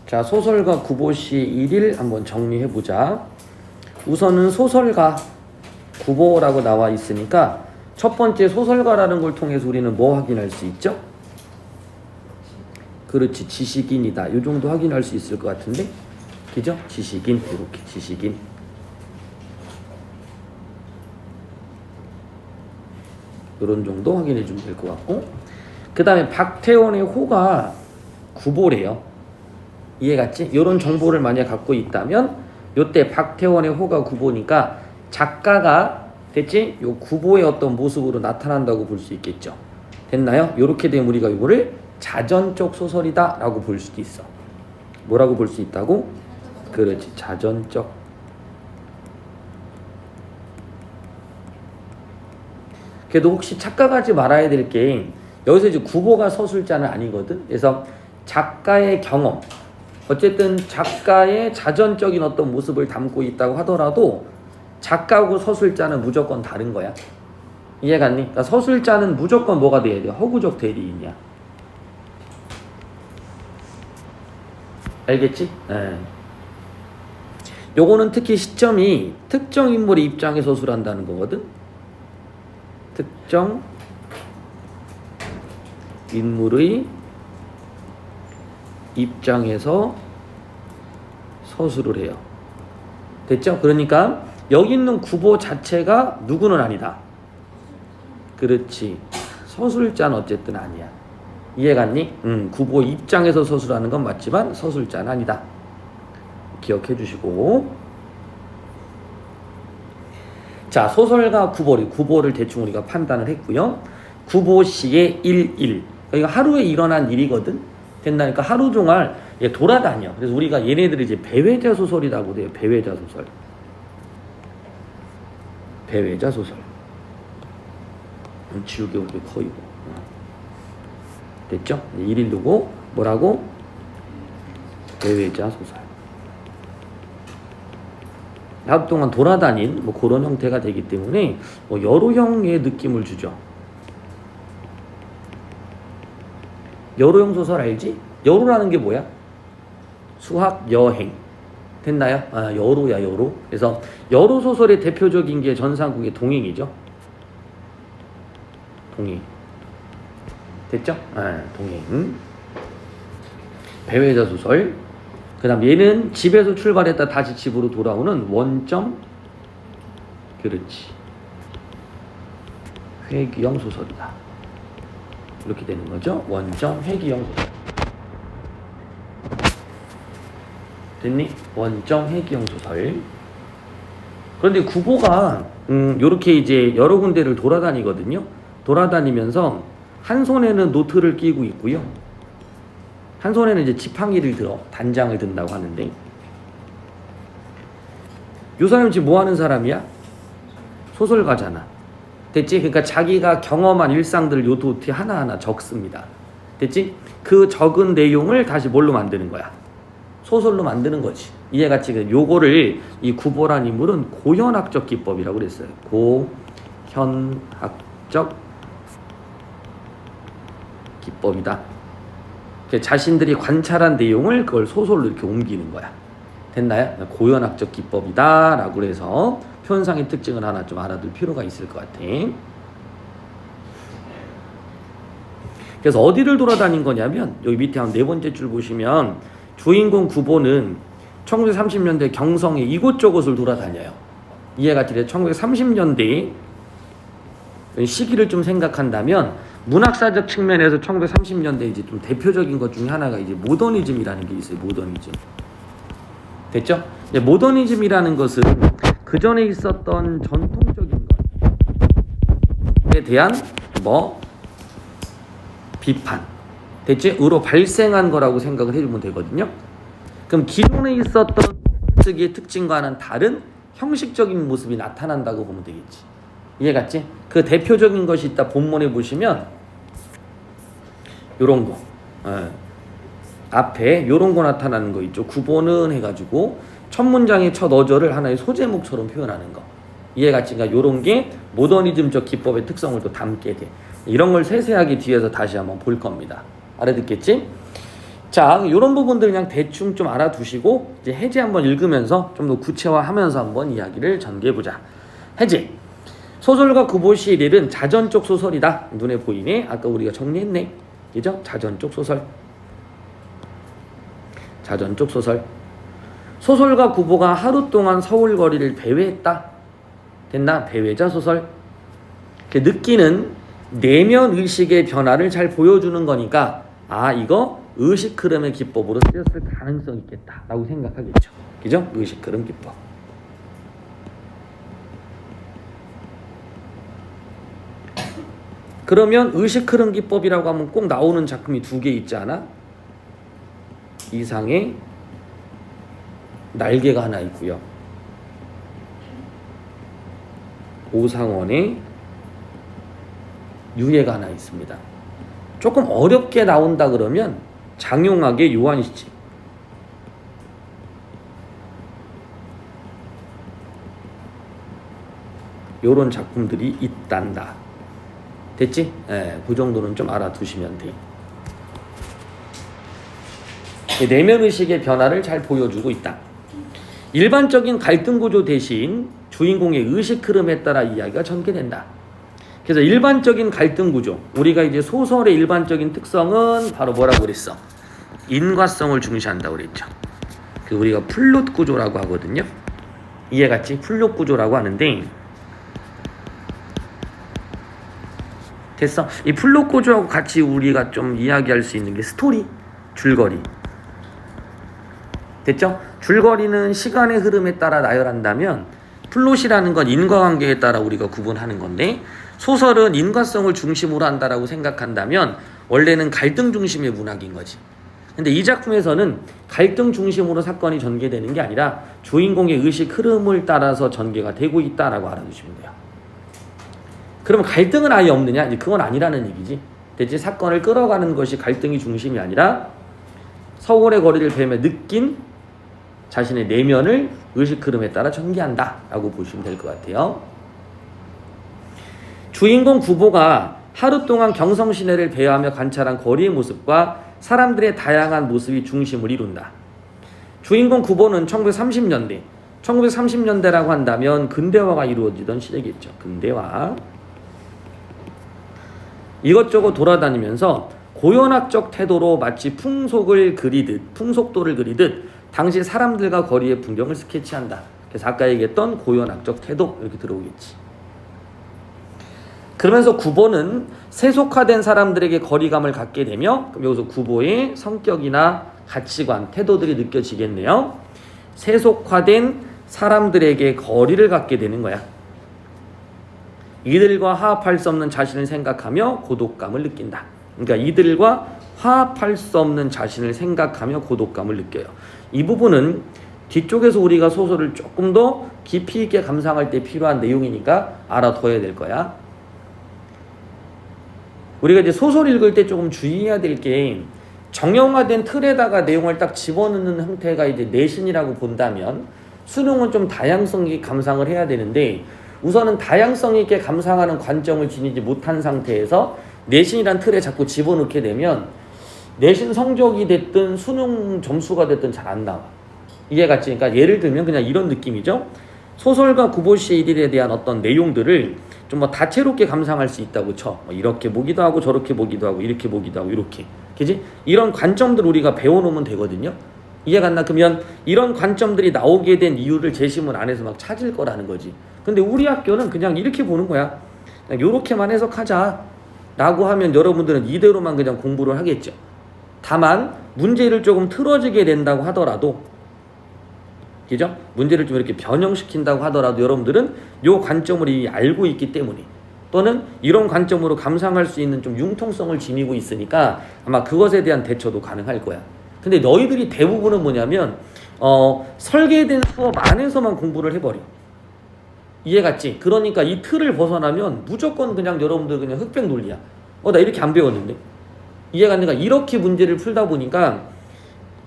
자, 소설가 구보시의 일일 한번 정리해보자. 우선은 소설가 구보라고 나와 있으니까 첫 번째 소설가라는 걸 통해서 우리는 뭐 확인할 수 있죠? 그렇지, 지식인이다. 이 정도 확인할 수 있을 것 같은데, 그죠? 지식인, 이렇게 지식인. 이런 정도 확인해 주면 될 것 같고, 그 다음에 박태원의 호가 구보래요. 이해갔지? 이런 정보를 만약 갖고 있다면 요때 박태원의 호가 구보니까 작가가 됐지? 요 구보의 어떤 모습으로 나타난다고 볼 수 있겠죠. 됐나요? 요렇게 되면 우리가 이거를 자전적 소설이다 라고 볼 수도 있어. 뭐라고 볼 수 있다고? 그렇지, 자전적. 그래도 혹시 착각하지 말아야 될 게, 여기서 이제 구보가 서술자는 아니거든. 그래서 작가의 경험, 어쨌든 작가의 자전적인 어떤 모습을 담고 있다고 하더라도 작가하고 서술자는 무조건 다른 거야. 이해갔니? 그러니까 서술자는 무조건 뭐가 돼야 돼? 허구적 대리인이야. 알겠지? 네. 요거는 특히 시점이 특정 인물의 입장에 서술한다는 거거든. 특정 인물의 입장에서 서술을 해요. 됐죠? 그러니까 여기 있는 구보 자체가 누구는 아니다. 그렇지, 서술자는 어쨌든 아니야. 이해갔니? 구보 입장에서 서술하는 건 맞지만 서술자는 아니다. 기억해 주시고, 자, 소설가 구보를 대충 우리가 판단을 했고요. 구보시의 일일, 이거 하루에 일어난 일이거든. 된다니까 하루 종일 돌아다녀. 그래서 우리가 얘네들이 이제 배회자 소설이라고 돼요. 배회자 소설. 배회자 소설. 지우개 이렇게 커이고. 됐죠? 일일로고 뭐라고? 배회자 소설. 하루 동안 돌아다닌 뭐 그런 형태가 되기 때문에 뭐 여로형의 느낌을 주죠. 여로형 소설 알지? 여로라는 게 뭐야? 수학, 여행. 됐나요? 아, 여로야, 여로. 그래서 여로 소설의 대표적인 게 전상국의 동행이죠. 동행. 됐죠? 아, 동행. 배회자 소설. 그 다음 얘는 집에서 출발했다 다시 집으로 돌아오는 원점, 그렇지, 회귀형 소설이다. 이렇게 되는 거죠. 원점 회귀형 소설. 됐니? 원점 회귀형 소설. 그런데 구보가 요렇게 이제 여러 군데를 돌아다니거든요. 돌아다니면서 한 손에는 노트를 끼고 있고요. 한 손에는 이제 지팡이를 들어 단장을 든다고 하는데, 요 사람이 지금 뭐 하는 사람이야? 소설가잖아. 됐지? 그러니까 자기가 경험한 일상들을 요 노트에 하나하나 적습니다. 됐지? 그 적은 내용을 다시 뭘로 만드는 거야? 소설로 만드는 거지. 이해갔지? 요거를 이 구보란 인물은 고현학적 기법이라고 그랬어요. 고현학적 기법이다. 자신들이 관찰한 내용을 그걸 소설로 이렇게 옮기는 거야. 됐나요? 고현학적 기법이다 라고 해서 표현상의 특징을 하나 좀 알아둘 필요가 있을 것 같아. 그래서 어디를 돌아다닌 거냐면 여기 밑에 한 네 번째 줄 보시면 주인공 구보는 1930년대 경성의 이곳저곳을 돌아다녀요. 이해가 되려? 1930년대 시기를 좀 생각한다면 문학사적 측면에서 1930년대 이제 좀 대표적인 것 중에 하나가 이제 모더니즘이라는 게 있어요. 모더니즘. 됐죠? 이제 모더니즘이라는 것은 그 전에 있었던 전통적인 것에 대한 뭐 비판, 됐지? 으로 발생한 거라고 생각을 해주면 되거든요. 그럼 기존에 있었던 쓰기의 특징과는 다른 형식적인 모습이 나타난다고 보면 되겠지. 이해갔지? 그 대표적인 것이 있다 본문에 보시면 요런 거, 앞에 요런 거 나타나는 거 있죠. 구보는 해가지고 첫 문장의 첫 어조를 하나의 소제목처럼 표현하는 거. 이해갔지? 그러니까 요런 게 모더니즘적 기법의 특성을 또 담게 돼. 이런 걸 세세하게 뒤에서 다시 한번 볼 겁니다. 알아듣겠지? 자, 이런 부분들 그냥 대충 좀 알아두시고 이제 해제 한번 읽으면서 좀 더 구체화하면서 한번 이야기를 전개해보자. 해제. 소설가 구보시의 일은 자전적 소설이다. 눈에 보이네. 아까 우리가 정리했네. 그죠? 자전적 소설. 자전적 소설. 소설가 구보가 하루 동안 서울 거리를 배회했다. 됐나? 배회자 소설. 느끼는 내면 의식의 변화를 잘 보여주는 거니까 아, 이거 의식 흐름의 기법으로 쓰였을 가능성이 있겠다라고 생각하겠죠. 그죠? 의식 흐름 기법. 그러면 의식 흐름 기법이라고 하면 꼭 나오는 작품이 두 개 있지 않아? 이상의 날개가 하나 있고요. 오상원의 유해가 하나 있습니다. 조금 어렵게 나온다 그러면 장용학의 요한시집. 요런 작품들이 있단다. 됐지? 예, 그 정도는 좀 알아두시면 돼. 내면의식의 변화를 잘 보여주고 있다. 일반적인 갈등 구조 대신 주인공의 의식 흐름에 따라 이야기가 전개된다. 그래서 일반적인 갈등 구조, 우리가 이제 소설의 일반적인 특성은 바로 뭐라고 그랬어? 인과성을 중시한다고 그랬죠. 그 우리가 플롯 구조라고 하거든요. 이해갔지? 플롯 구조라고 하는데 됐어? 이 플롯 구조하고 같이 우리가 좀 이야기할 수 있는 게 스토리, 줄거리. 됐죠? 줄거리는 시간의 흐름에 따라 나열한다면 플롯이라는 건 인과관계에 따라 우리가 구분하는 건데 소설은 인과성을 중심으로 한다라고 생각한다면 원래는 갈등 중심의 문학인 거지. 근데 이 작품에서는 갈등 중심으로 사건이 전개되는 게 아니라 주인공의 의식 흐름을 따라서 전개가 되고 있다라고 알아두시면 돼요. 그러면 갈등은 아예 없느냐? 이제 그건 아니라는 얘기지. 대체 사건을 끌어가는 것이 갈등이 중심이 아니라 서울의 거리를 뵈며 느낀 자신의 내면을 의식 흐름에 따라 전개한다 라고 보시면 될 것 같아요. 주인공 구보가 하루 동안 경성 시내를 배회하며 관찰한 거리의 모습과 사람들의 다양한 모습이 중심을 이룬다. 주인공 구보는 1930년대라고 한다면 근대화가 이루어지던 시대겠죠. 근대화. 이것저것 돌아다니면서 고연학적 태도로 마치 풍속도를 그리듯 당시 사람들과 거리의 풍경을 스케치한다. 그래서 아까 얘기했던 고연학적 태도 이렇게 들어오겠지. 그러면서 구보는 세속화된 사람들에게 거리감을 갖게 되며 그럼 여기서 구보의 성격이나 가치관, 태도들이 느껴지겠네요. 세속화된 사람들에게 거리를 갖게 되는 거야. 이들과 화합할 수 없는 자신을 생각하며 고독감을 느낀다. 그러니까 이들과 화합할 수 없는 자신을 생각하며 고독감을 느껴요. 이 부분은 뒤쪽에서 우리가 소설을 조금 더 깊이 있게 감상할 때 필요한 내용이니까 알아둬야 될 거야. 우리가 이제 소설 읽을 때 조금 주의해야 될 게 정형화된 틀에다가 내용을 딱 집어넣는 형태가 이제 내신이라고 본다면 수능은 좀 다양성 있게 감상을 해야 되는데 우선은 다양성 있게 감상하는 관점을 지니지 못한 상태에서 내신이란 틀에 자꾸 집어넣게 되면 내신 성적이 됐든 수능 점수가 됐든 잘 안 나와. 이해갔지? 그러니까 예를 들면 그냥 이런 느낌이죠. 소설가 구보시의 일일에 대한 어떤 내용들을 좀 뭐 다채롭게 감상할 수 있다고 쳐. 뭐 이렇게 보기도 하고 저렇게 보기도 하고 이렇게 보기도 하고 이렇게. 그지? 이런 관점들 우리가 배워놓으면 되거든요. 이해갔나? 그러면 이런 관점들이 나오게 된 이유를 제시문 안에서 막 찾을 거라는 거지. 근데 우리 학교는 그냥 이렇게 보는 거야. 그냥 요렇게만 해석하자 라고 하면 여러분들은 이대로만 그냥 공부를 하겠죠. 다만 문제를 조금 틀어지게 된다고 하더라도 그죠? 문제를 좀 이렇게 변형시킨다고 하더라도 여러분들은 요 관점을 이미 알고 있기 때문에 또는 이런 관점으로 감상할 수 있는 좀 융통성을 지니고 있으니까 아마 그것에 대한 대처도 가능할 거야. 근데 너희들이 대부분은 뭐냐면 설계된 수업 안에서만 공부를 해버려. 이해갔지? 그러니까 이 틀을 벗어나면 무조건 그냥 여러분들 그냥 흑백 논리야. 나 이렇게 안 배웠는데. 이해갔는가? 이렇게 문제를 풀다 보니까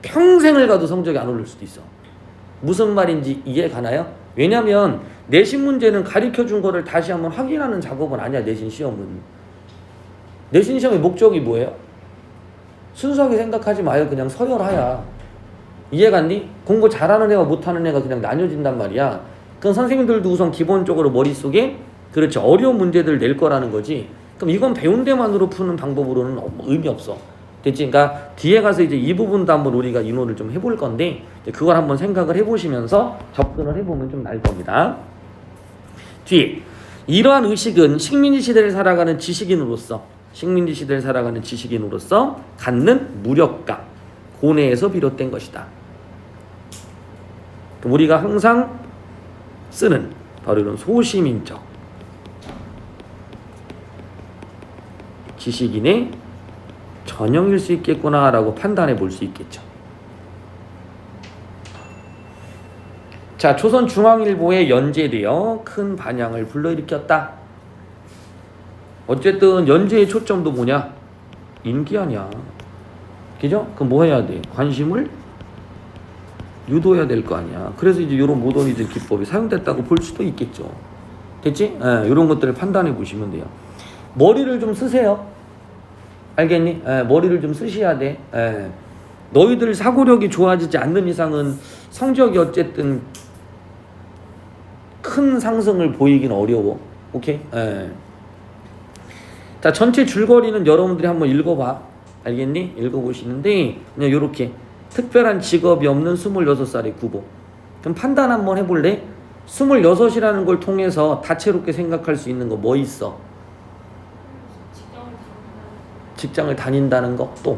평생을 가도 성적이 안 오를 수도 있어. 무슨 말인지 이해가나요? 왜냐면 내신 문제는 가르쳐준 거를 다시 한번 확인하는 작업은 아니야. 내신 시험은. 내신 시험의 목적이 뭐예요? 순수하게 생각하지 마요. 그냥 서열하야. 이해갔니? 공부 잘하는 애와 못하는 애가 그냥 나뉘어진단 말이야. 그럼 선생님들도 우선 기본적으로 머릿속에 그렇지 어려운 문제들을 낼 거라는 거지. 그럼 이건 배운 데만으로 푸는 방법으로는 의미 없어. 됐지? 그러니까 뒤에 가서 이제 이 부분도 한번 우리가 인호를 좀 해볼 건데 그걸 한번 생각을 해보시면서 접근을 해보면 좀 나을 겁니다. 뒤에 이러한 의식은 식민지 시대를 살아가는 지식인으로서 갖는 무력감, 고뇌에서 비롯된 것이다. 우리가 항상 쓰는 바로 이런 소시민적 지식인의 전형일 수 있겠구나라고 판단해 볼 수 있겠죠. 자, 조선중앙일보에 연재되어 큰 반향을 불러일으켰다. 어쨌든 연재의 초점도 뭐냐? 인기 아니야. 그죠? 그럼 뭐 해야 돼? 관심을 유도해야 될 거 아니야. 그래서 이제 이런 모더니즘 기법이 사용됐다고 볼 수도 있겠죠. 됐지? 이런 것들을 판단해 보시면 돼요. 머리를 좀 쓰세요. 알겠니? 머리를 좀 쓰셔야 돼. 너희들 사고력이 좋아지지 않는 이상은 성적이 어쨌든 큰 상승을 보이긴 어려워. 오케이? 자, 전체 줄거리는 여러분들이 한번 읽어봐. 알겠니? 읽어보시는데 그냥 요렇게 특별한 직업이 없는 26살의 구보. 그럼 판단 한번 해볼래? 26이라는 걸 통해서 다채롭게 생각할 수 있는 거 뭐 있어? 직장을 다닌다는 거. 또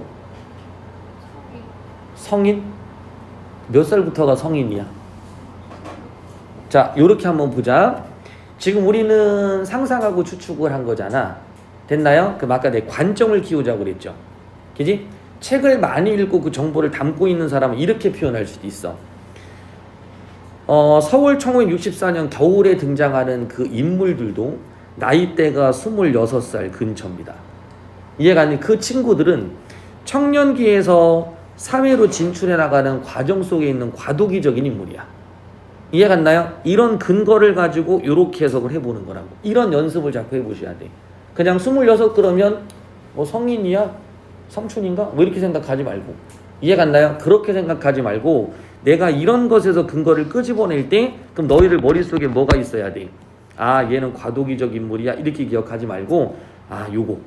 성인? 몇 살부터가 성인이야? 자, 요렇게 한번 보자. 지금 우리는 상상하고 추측을 한 거잖아. 됐나요? 그럼 아까 내 관점을 키우자고 그랬죠. 그지? 책을 많이 읽고 그 정보를 담고 있는 사람은 이렇게 표현할 수도 있어. 서울 1964년 겨울에 등장하는 그 인물들도 나이대가 26살 근처입니다. 이해가 안 돼? 그 친구들은 청년기에서 사회로 진출해 나가는 과정 속에 있는 과도기적인 인물이야. 이해가 갔나요? 이런 근거를 가지고 이렇게 해석을 해보는 거라고. 이런 연습을 자꾸 해보셔야 돼. 그냥 26 그러면 뭐 성인이야? 삼촌인가? 뭐 이렇게 생각하지 말고. 이해 갔나요? 그렇게 생각하지 말고 내가 이런 것에서 근거를 끄집어낼 때 그럼 너희들 머릿속에 뭐가 있어야 돼? 아, 얘는 과도기적 인물이야. 이렇게 기억하지 말고 아, 요거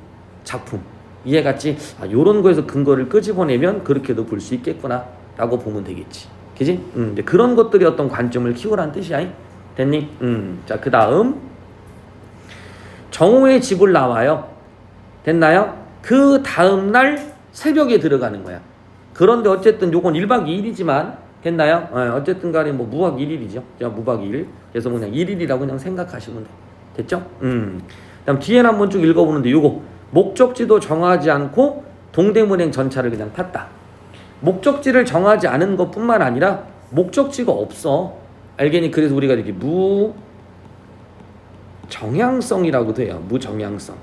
작품 이해갔지? 아, 요런 거에서 근거를 끄집어내면 그렇게도 볼 수 있겠구나 라고 보면 되겠지. 그지? 이제 그런 것들이 어떤 관점을 키우라는 뜻이야. 됐니? 자, 그 다음 정오의 집을 나와요. 됐나요? 그 다음날 새벽에 들어가는 거야. 그런데 어쨌든 요건 1박 2일이지만 됐나요? 어쨌든 간에 뭐 무박 1일이죠. 무박 2일. 그래서 그냥 1일이라고 그냥 생각하시면 돼. 됐죠? 그다음 뒤에는 한번 쭉 읽어보는데 요거 목적지도 정하지 않고 동대문행 전차를 그냥 탔다. 목적지를 정하지 않은 것뿐만 아니라 목적지가 없어. 알겠니? 그래서 우리가 이렇게 무정향성이라고도 해요. 무정향성.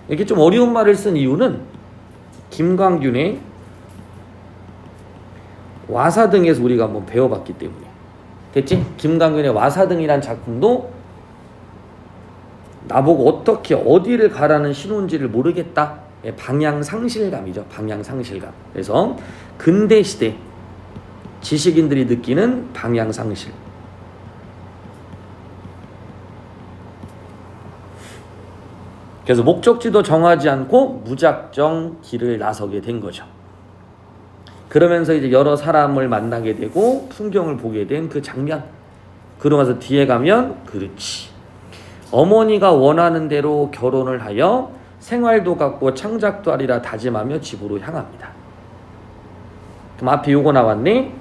이렇게 좀 어려운 말을 쓴 이유는 김광균의 와사등에서 우리가 한번 배워봤기 때문에. 됐지? 김광균의 와사등이란 작품도 나보고 어떻게 어디를 가라는 신호인지를 모르겠다. 방향상실감이죠. 방향상실감. 그래서 근대시대 지식인들이 느끼는 방향상실. 그래서 목적지도 정하지 않고 무작정 길을 나서게 된 거죠. 그러면서 이제 여러 사람을 만나게 되고 풍경을 보게 된 그 장면. 그러면서 뒤에 가면 그렇지. 어머니가 원하는 대로 결혼을 하여 생활도 갖고 창작도 하리라 다짐하며 집으로 향합니다. 그럼 앞에 요거 나왔네.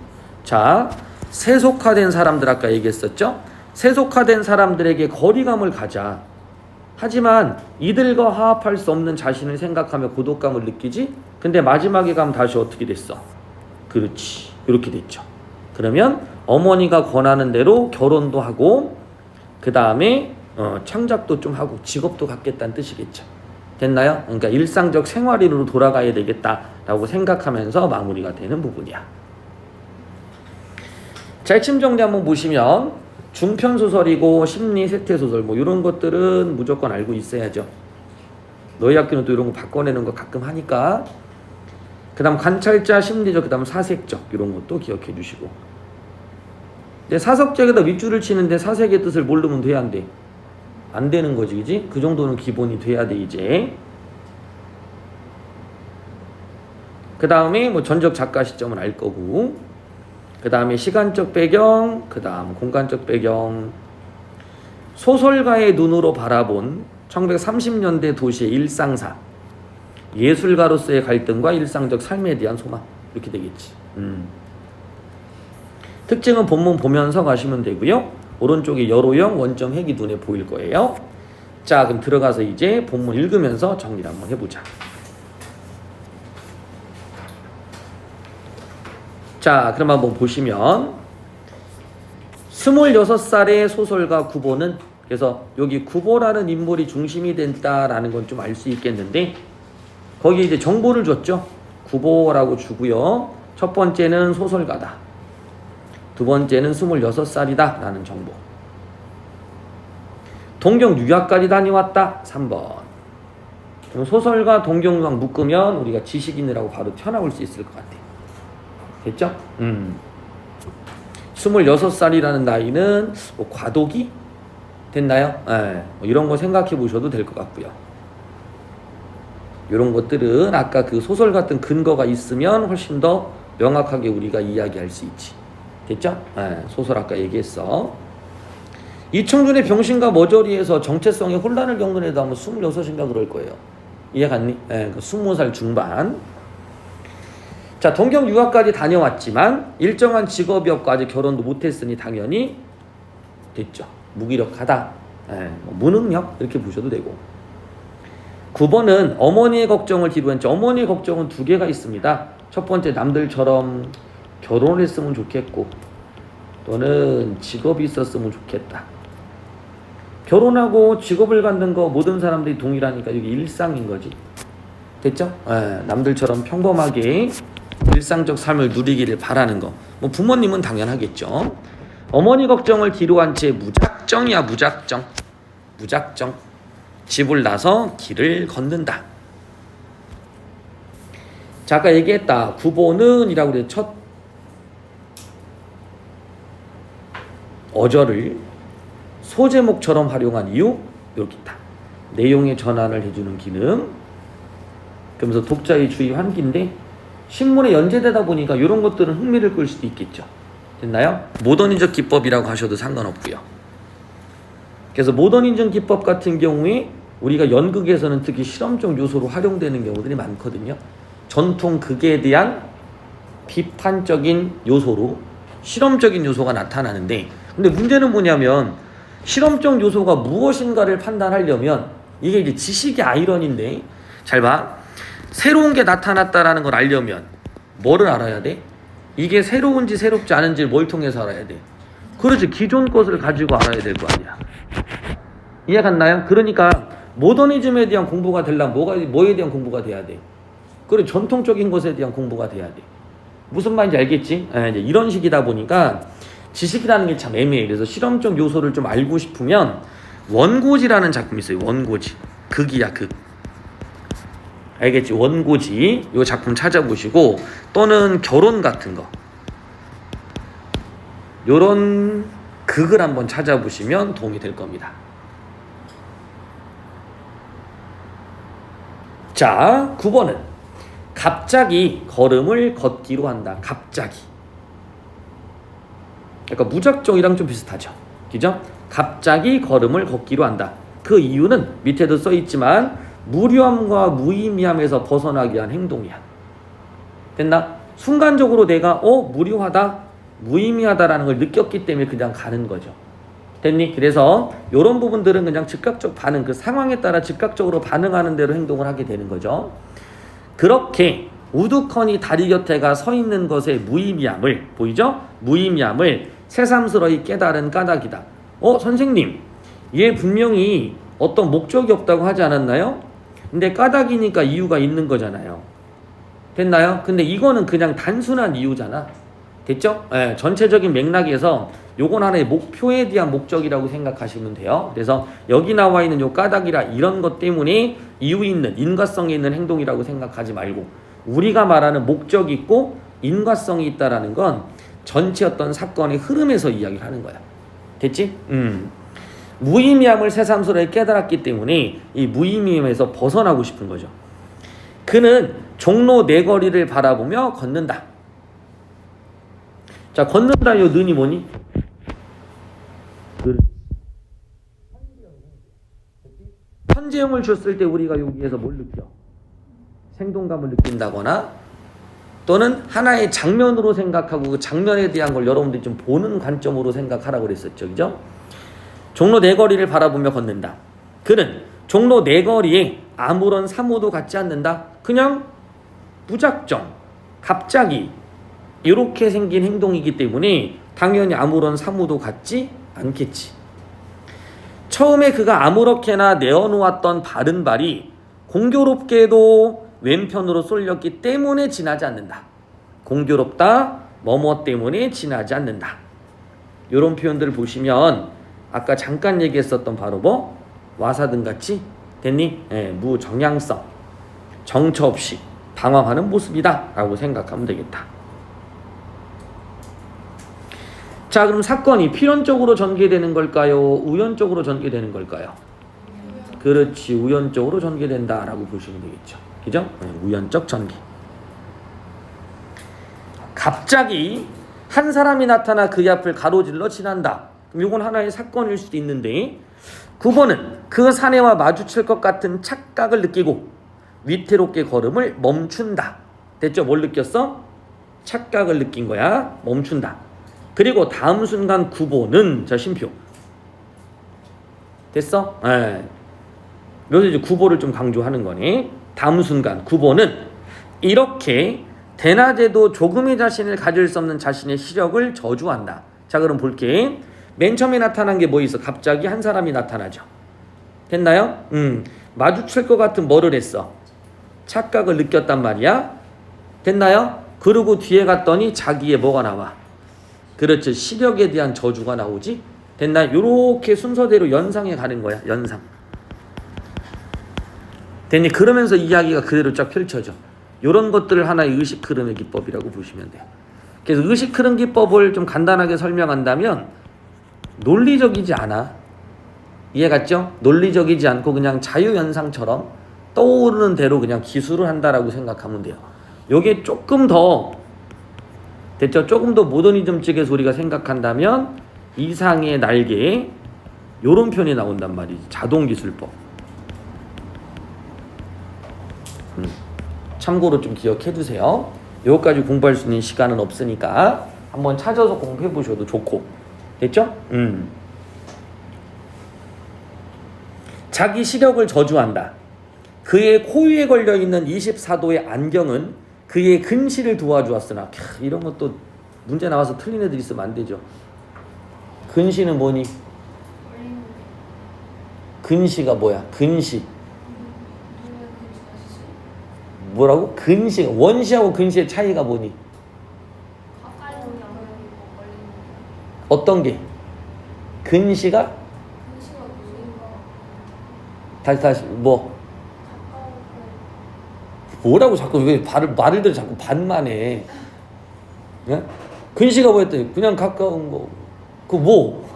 자, 세속화된 사람들 아까 얘기했었죠. 세속화된 사람들에게 거리감을 가자. 하지만 이들과 화합할 수 없는 자신을 생각하며 고독감을 느끼지. 근데 마지막에 가면 다시 어떻게 됐어? 그렇지. 이렇게 됐죠. 그러면 어머니가 권하는 대로 결혼도 하고 그 다음에 창작도 좀 하고 직업도 갖겠다는 뜻이겠죠. 됐나요? 그러니까 일상적 생활인으로 돌아가야 되겠다라고 생각하면서 마무리가 되는 부분이야. 자, 핵심 정리 한번 보시면 중편소설이고 심리 세태소설 뭐 이런 것들은 무조건 알고 있어야죠. 너희 학교는 또 이런 거 바꿔내는 거 가끔 하니까. 그 다음 관찰자, 심리적, 그 다음 사색적 이런 것도 기억해 주시고. 근데 사석적에다 밑줄을 치는데 사색의 뜻을 모르면 돼, 안 돼? 안 되는 거지, 그지? 그 정도는 기본이 돼야 돼, 이제. 그 다음에 뭐 전적 작가 시점을 알 거고, 그 다음에 시간적 배경, 그 다음 공간적 배경. 소설가의 눈으로 바라본 1930년대 도시의 일상사, 예술가로서의 갈등과 일상적 삶에 대한 소망, 이렇게 되겠지. 특징은 본문 보면서 가시면 되고요. 오른쪽에 여로형 원점 핵이 눈에 보일 거예요. 자, 그럼 들어가서 이제 본문 읽으면서 정리를 한번 해보자. 자, 그럼 한번 보시면 26살의 소설가 구보는, 그래서 여기 구보라는 인물이 중심이 된다라는 건 좀 알 수 있겠는데, 거기 이제 정보를 줬죠. 구보라고 주고요. 첫 번째는 소설가다. 두 번째는 26살이다 라는 정보. 동경 유학까지 다녀왔다. 3번. 그럼 소설가 동경 유학 묶으면 우리가 지식인이라고 바로 튀어나올 수 있을 것 같아. 됐죠? 26살이라는 나이는 뭐 과도기? 됐나요? 네. 뭐 이런 거 생각해 보셔도 될 것 같고요. 이런 것들은 아까 그 소설 같은 근거가 있으면 훨씬 더 명확하게 우리가 이야기할 수 있지. 됐죠? 네. 소설 아까 얘기했어. 이청준의 병신과 머저리에서 정체성의 혼란을 겪는 애도 아마 26인가 그럴 거예요. 이해 갔니? 네. 20살 중반. 자, 동경 유학까지 다녀왔지만 일정한 직업이 없고 아직 결혼도 못했으니 당연히 됐죠. 무기력하다. 뭐 무능력 이렇게 보셔도 되고. 9번은 어머니의 걱정을 뒤로했죠. 어머니의 걱정은 두 개가 있습니다. 첫 번째, 남들처럼 결혼을 했으면 좋겠고, 또는 직업이 있었으면 좋겠다. 결혼하고 직업을 갖는 거 모든 사람들이 동일하니까 이게 일상인 거지. 됐죠? 남들처럼 평범하게 일상적 삶을 누리기를 바라는 거. 뭐 부모님은 당연하겠죠. 어머니 걱정을 뒤로한 채 무작정이야, 무작정. 무작정. 집을 나서 길을 걷는다. 자, 아까 얘기했다. 구보는 이라고 그래. 첫 어절을 소제목처럼 활용한 이유 여기 있다. 내용의 전환을 해주는 기능. 그러면서 독자의 주의 환기인데 신문에 연재되다 보니까 이런 것들은 흥미를 끌 수도 있겠죠. 됐나요? 모더니즘 기법이라고 하셔도 상관없고요. 그래서 모더니즘 기법 같은 경우에 우리가 연극에서는 특히 실험적 요소로 활용되는 경우들이 많거든요. 전통 극에 대한 비판적인 요소로 실험적인 요소가 나타나는데, 근데 문제는 뭐냐면 실험적 요소가 무엇인가를 판단하려면 이게 이제 지식의 아이러니인데, 잘 봐. 새로운 게 나타났다라는 걸 알려면 뭐를 알아야 돼? 이게 새로운지 새롭지 않은지 뭘 통해서 알아야 돼? 그렇지, 기존 것을 가지고 알아야 될 거 아니야. 이해 갔나요? 그러니까 모더니즘에 대한 공부가 되려면 뭐에 대한 공부가 돼야 돼? 그래, 전통적인 것에 대한 공부가 돼야 돼. 무슨 말인지 알겠지? 이제 이런 식이다 보니까 지식이라는 게 참 애매해. 그래서 실험적 요소를 좀 알고 싶으면 원고지라는 작품이 있어요. 원고지. 극이야, 극. 알겠지? 원고지. 이 작품 찾아보시고, 또는 결혼 같은 거, 요런 극을 한번 찾아보시면 도움이 될 겁니다. 자, 9번은 갑자기 걸음을 걷기로 한다. 갑자기. 약간 무작정이랑 좀 비슷하죠. 그죠? 갑자기 걸음을 걷기로 한다. 그 이유는 밑에도 써있지만 무료함과 무의미함에서 벗어나기 위한 행동이야. 됐나? 순간적으로 내가 무료하다, 무의미하다라는 걸 느꼈기 때문에 그냥 가는 거죠. 됐니? 그래서 이런 부분들은 그냥 즉각적 반응, 그 상황에 따라 즉각적으로 반응하는 대로 행동을 하게 되는 거죠. 그렇게 우두커니 다리 곁에 가 서 있는 것의 무의미함을, 보이죠? 무의미함을 새삼스러이 깨달은 까닭이다. 선생님, 얘 분명히 어떤 목적이 없다고 하지 않았나요? 근데 까닭이니까 이유가 있는 거잖아요. 됐나요? 근데 이거는 그냥 단순한 이유잖아. 됐죠? 전체적인 맥락에서 요건 하나의 목표에 대한 목적이라고 생각하시면 돼요. 그래서 여기 나와 있는 요 까닭이라 이런 것 때문에 이유 있는, 인과성이 있는 행동이라고 생각하지 말고, 우리가 말하는 목적이 있고 인과성이 있다라는 건 전체 어떤 사건의 흐름에서 이야기를 하는 거야. 됐지? 무의미함을 새삼스레 깨달았기 때문에 이 무의미함에서 벗어나고 싶은 거죠. 그는 종로 네거리를 바라보며 걷는다. 자, 걷는다 요 는이 뭐니? 현재형을 줬을 때 우리가 여기에서 뭘 느껴? 생동감을 느낀다거나 또는 하나의 장면으로 생각하고 그 장면에 대한 걸 여러분들이 좀 보는 관점으로 생각하라고 그랬었죠. 그죠? 종로 네거리를 바라보며 걷는다. 그는 종로 네거리에 아무런 사무도 갖지 않는다. 그냥 무작정, 갑자기 이렇게 생긴 행동이기 때문에 당연히 아무런 사무도 갖지 않겠지. 처음에 그가 아무렇게나 내어놓았던 바른 발이 공교롭게도 왼편으로 쏠렸기 때문에 지나지 않는다. 공교롭다, 뭐뭐 때문에 지나지 않는다. 이런 표현들을 보시면 아까 잠깐 얘기했었던 바로 뭐 와사등 같이 됐니? 무정향성, 정처 없이 방황하는 모습이다 라고 생각하면 되겠다. 자, 그럼 사건이 필연적으로 전개되는 걸까요? 우연적으로 전개되는 걸까요? 그렇지, 우연적으로 전개된다 라고 보시면 되겠죠. 그죠? 우연적 전개. 갑자기 한 사람이 나타나 그의 앞을 가로질러 지난다. 이건 하나의 사건일 수도 있는데 9번은 그 사내와 마주칠 것 같은 착각을 느끼고 위태롭게 걸음을 멈춘다. 됐죠? 뭘 느꼈어? 착각을 느낀 거야. 멈춘다. 그리고 다음 순간 9번은 자, 심표. 됐어? 여기서 이제 9번을 좀 강조하는 거네. 다음 순간 9번은 이렇게 대낮에도 조금의 자신을 가질 수 없는 자신의 시력을 저주한다. 자, 그럼 볼게. 맨 처음에 나타난 게 뭐 있어? 갑자기 한 사람이 나타나죠. 됐나요? 마주칠 것 같은 뭐를 했어? 착각을 느꼈단 말이야. 됐나요? 그리고 뒤에 갔더니 자기의 뭐가 나와? 그렇죠. 시력에 대한 저주가 나오지. 됐나요? 요렇게 순서대로 연상해 가는 거야. 연상. 됐니? 그러면서 이야기가 그대로 쫙 펼쳐져. 요런 것들을 하나의 의식 흐름의 기법이라고 보시면 돼요. 그래서 의식 흐름 기법을 좀 간단하게 설명한다면 논리적이지 않아. 이해 갔죠? 논리적이지 않고 그냥 자유연상처럼 떠오르는 대로 그냥 기술을 한다라고 생각하면 돼요. 요게 조금 더 됐죠? 조금 더 모더니즘 쪽에서 우리가 생각한다면 이상의 날개 요런 표현이 나온단 말이지. 자동기술법. 참고로 좀 기억해 두세요. 요거까지 공부할 수 있는 시간은 없으니까 한번 찾아서 공부해 보셔도 좋고. 됐죠? 자기 시력을 저주한다. 그의 코위에 걸려있는 24도의 안경은 그의 근시를 도와주었으나 이런 것도 문제 나와서 틀린 애들 있으면 안 되죠. 근시는 뭐니? 근시가 뭐야? 근시 뭐라고? 근시 원시하고 근시의 차이가 뭐니? 어떤 게? 근시가? 다시 뭐? 뭐라고 자꾸 왜 말을 들어 자꾸 반만 해? 예? 근시가 뭐였더니 그냥 가까운 거. 그 뭐?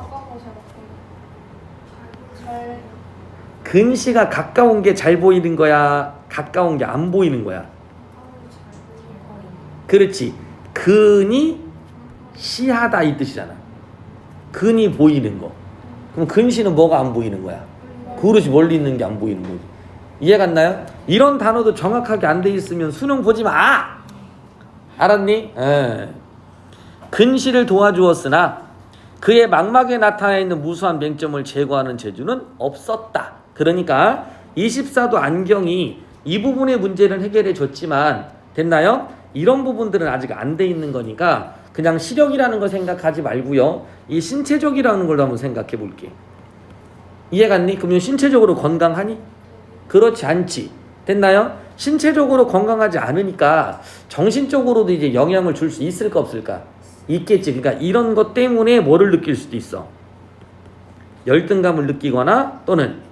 근시가 가까운 게 잘 보이는 거야? 가까운 게 안 보이는 거야? 그렇지. 근이 시하다 이 뜻이잖아. 근이 보이는 거. 그럼 근시는 뭐가 안 보이는 거야? 그릇이 멀리 있는 게 안 보이는 거지. 이해 갔나요? 이런 단어도 정확하게 안 돼 있으면 수능 보지 마. 알았니? 근시를 도와주었으나 그의 망막에 나타나 있는 무수한 맹점을 제거하는 재주는 없었다. 그러니까 24도 안경이 이 부분의 문제는 해결해 줬지만 됐나요? 이런 부분들은 아직 안 돼 있는 거니까 그냥 시력이라는 걸 생각하지 말고요. 이 신체적이라는 걸로 한번 생각해 볼게. 이해 갔니? 그러면 신체적으로 건강하니? 그렇지 않지. 됐나요? 신체적으로 건강하지 않으니까 정신적으로도 이제 영향을 줄 수 있을까 없을까? 있겠지. 그러니까 이런 것 때문에 뭐를 느낄 수도 있어. 열등감을 느끼거나 또는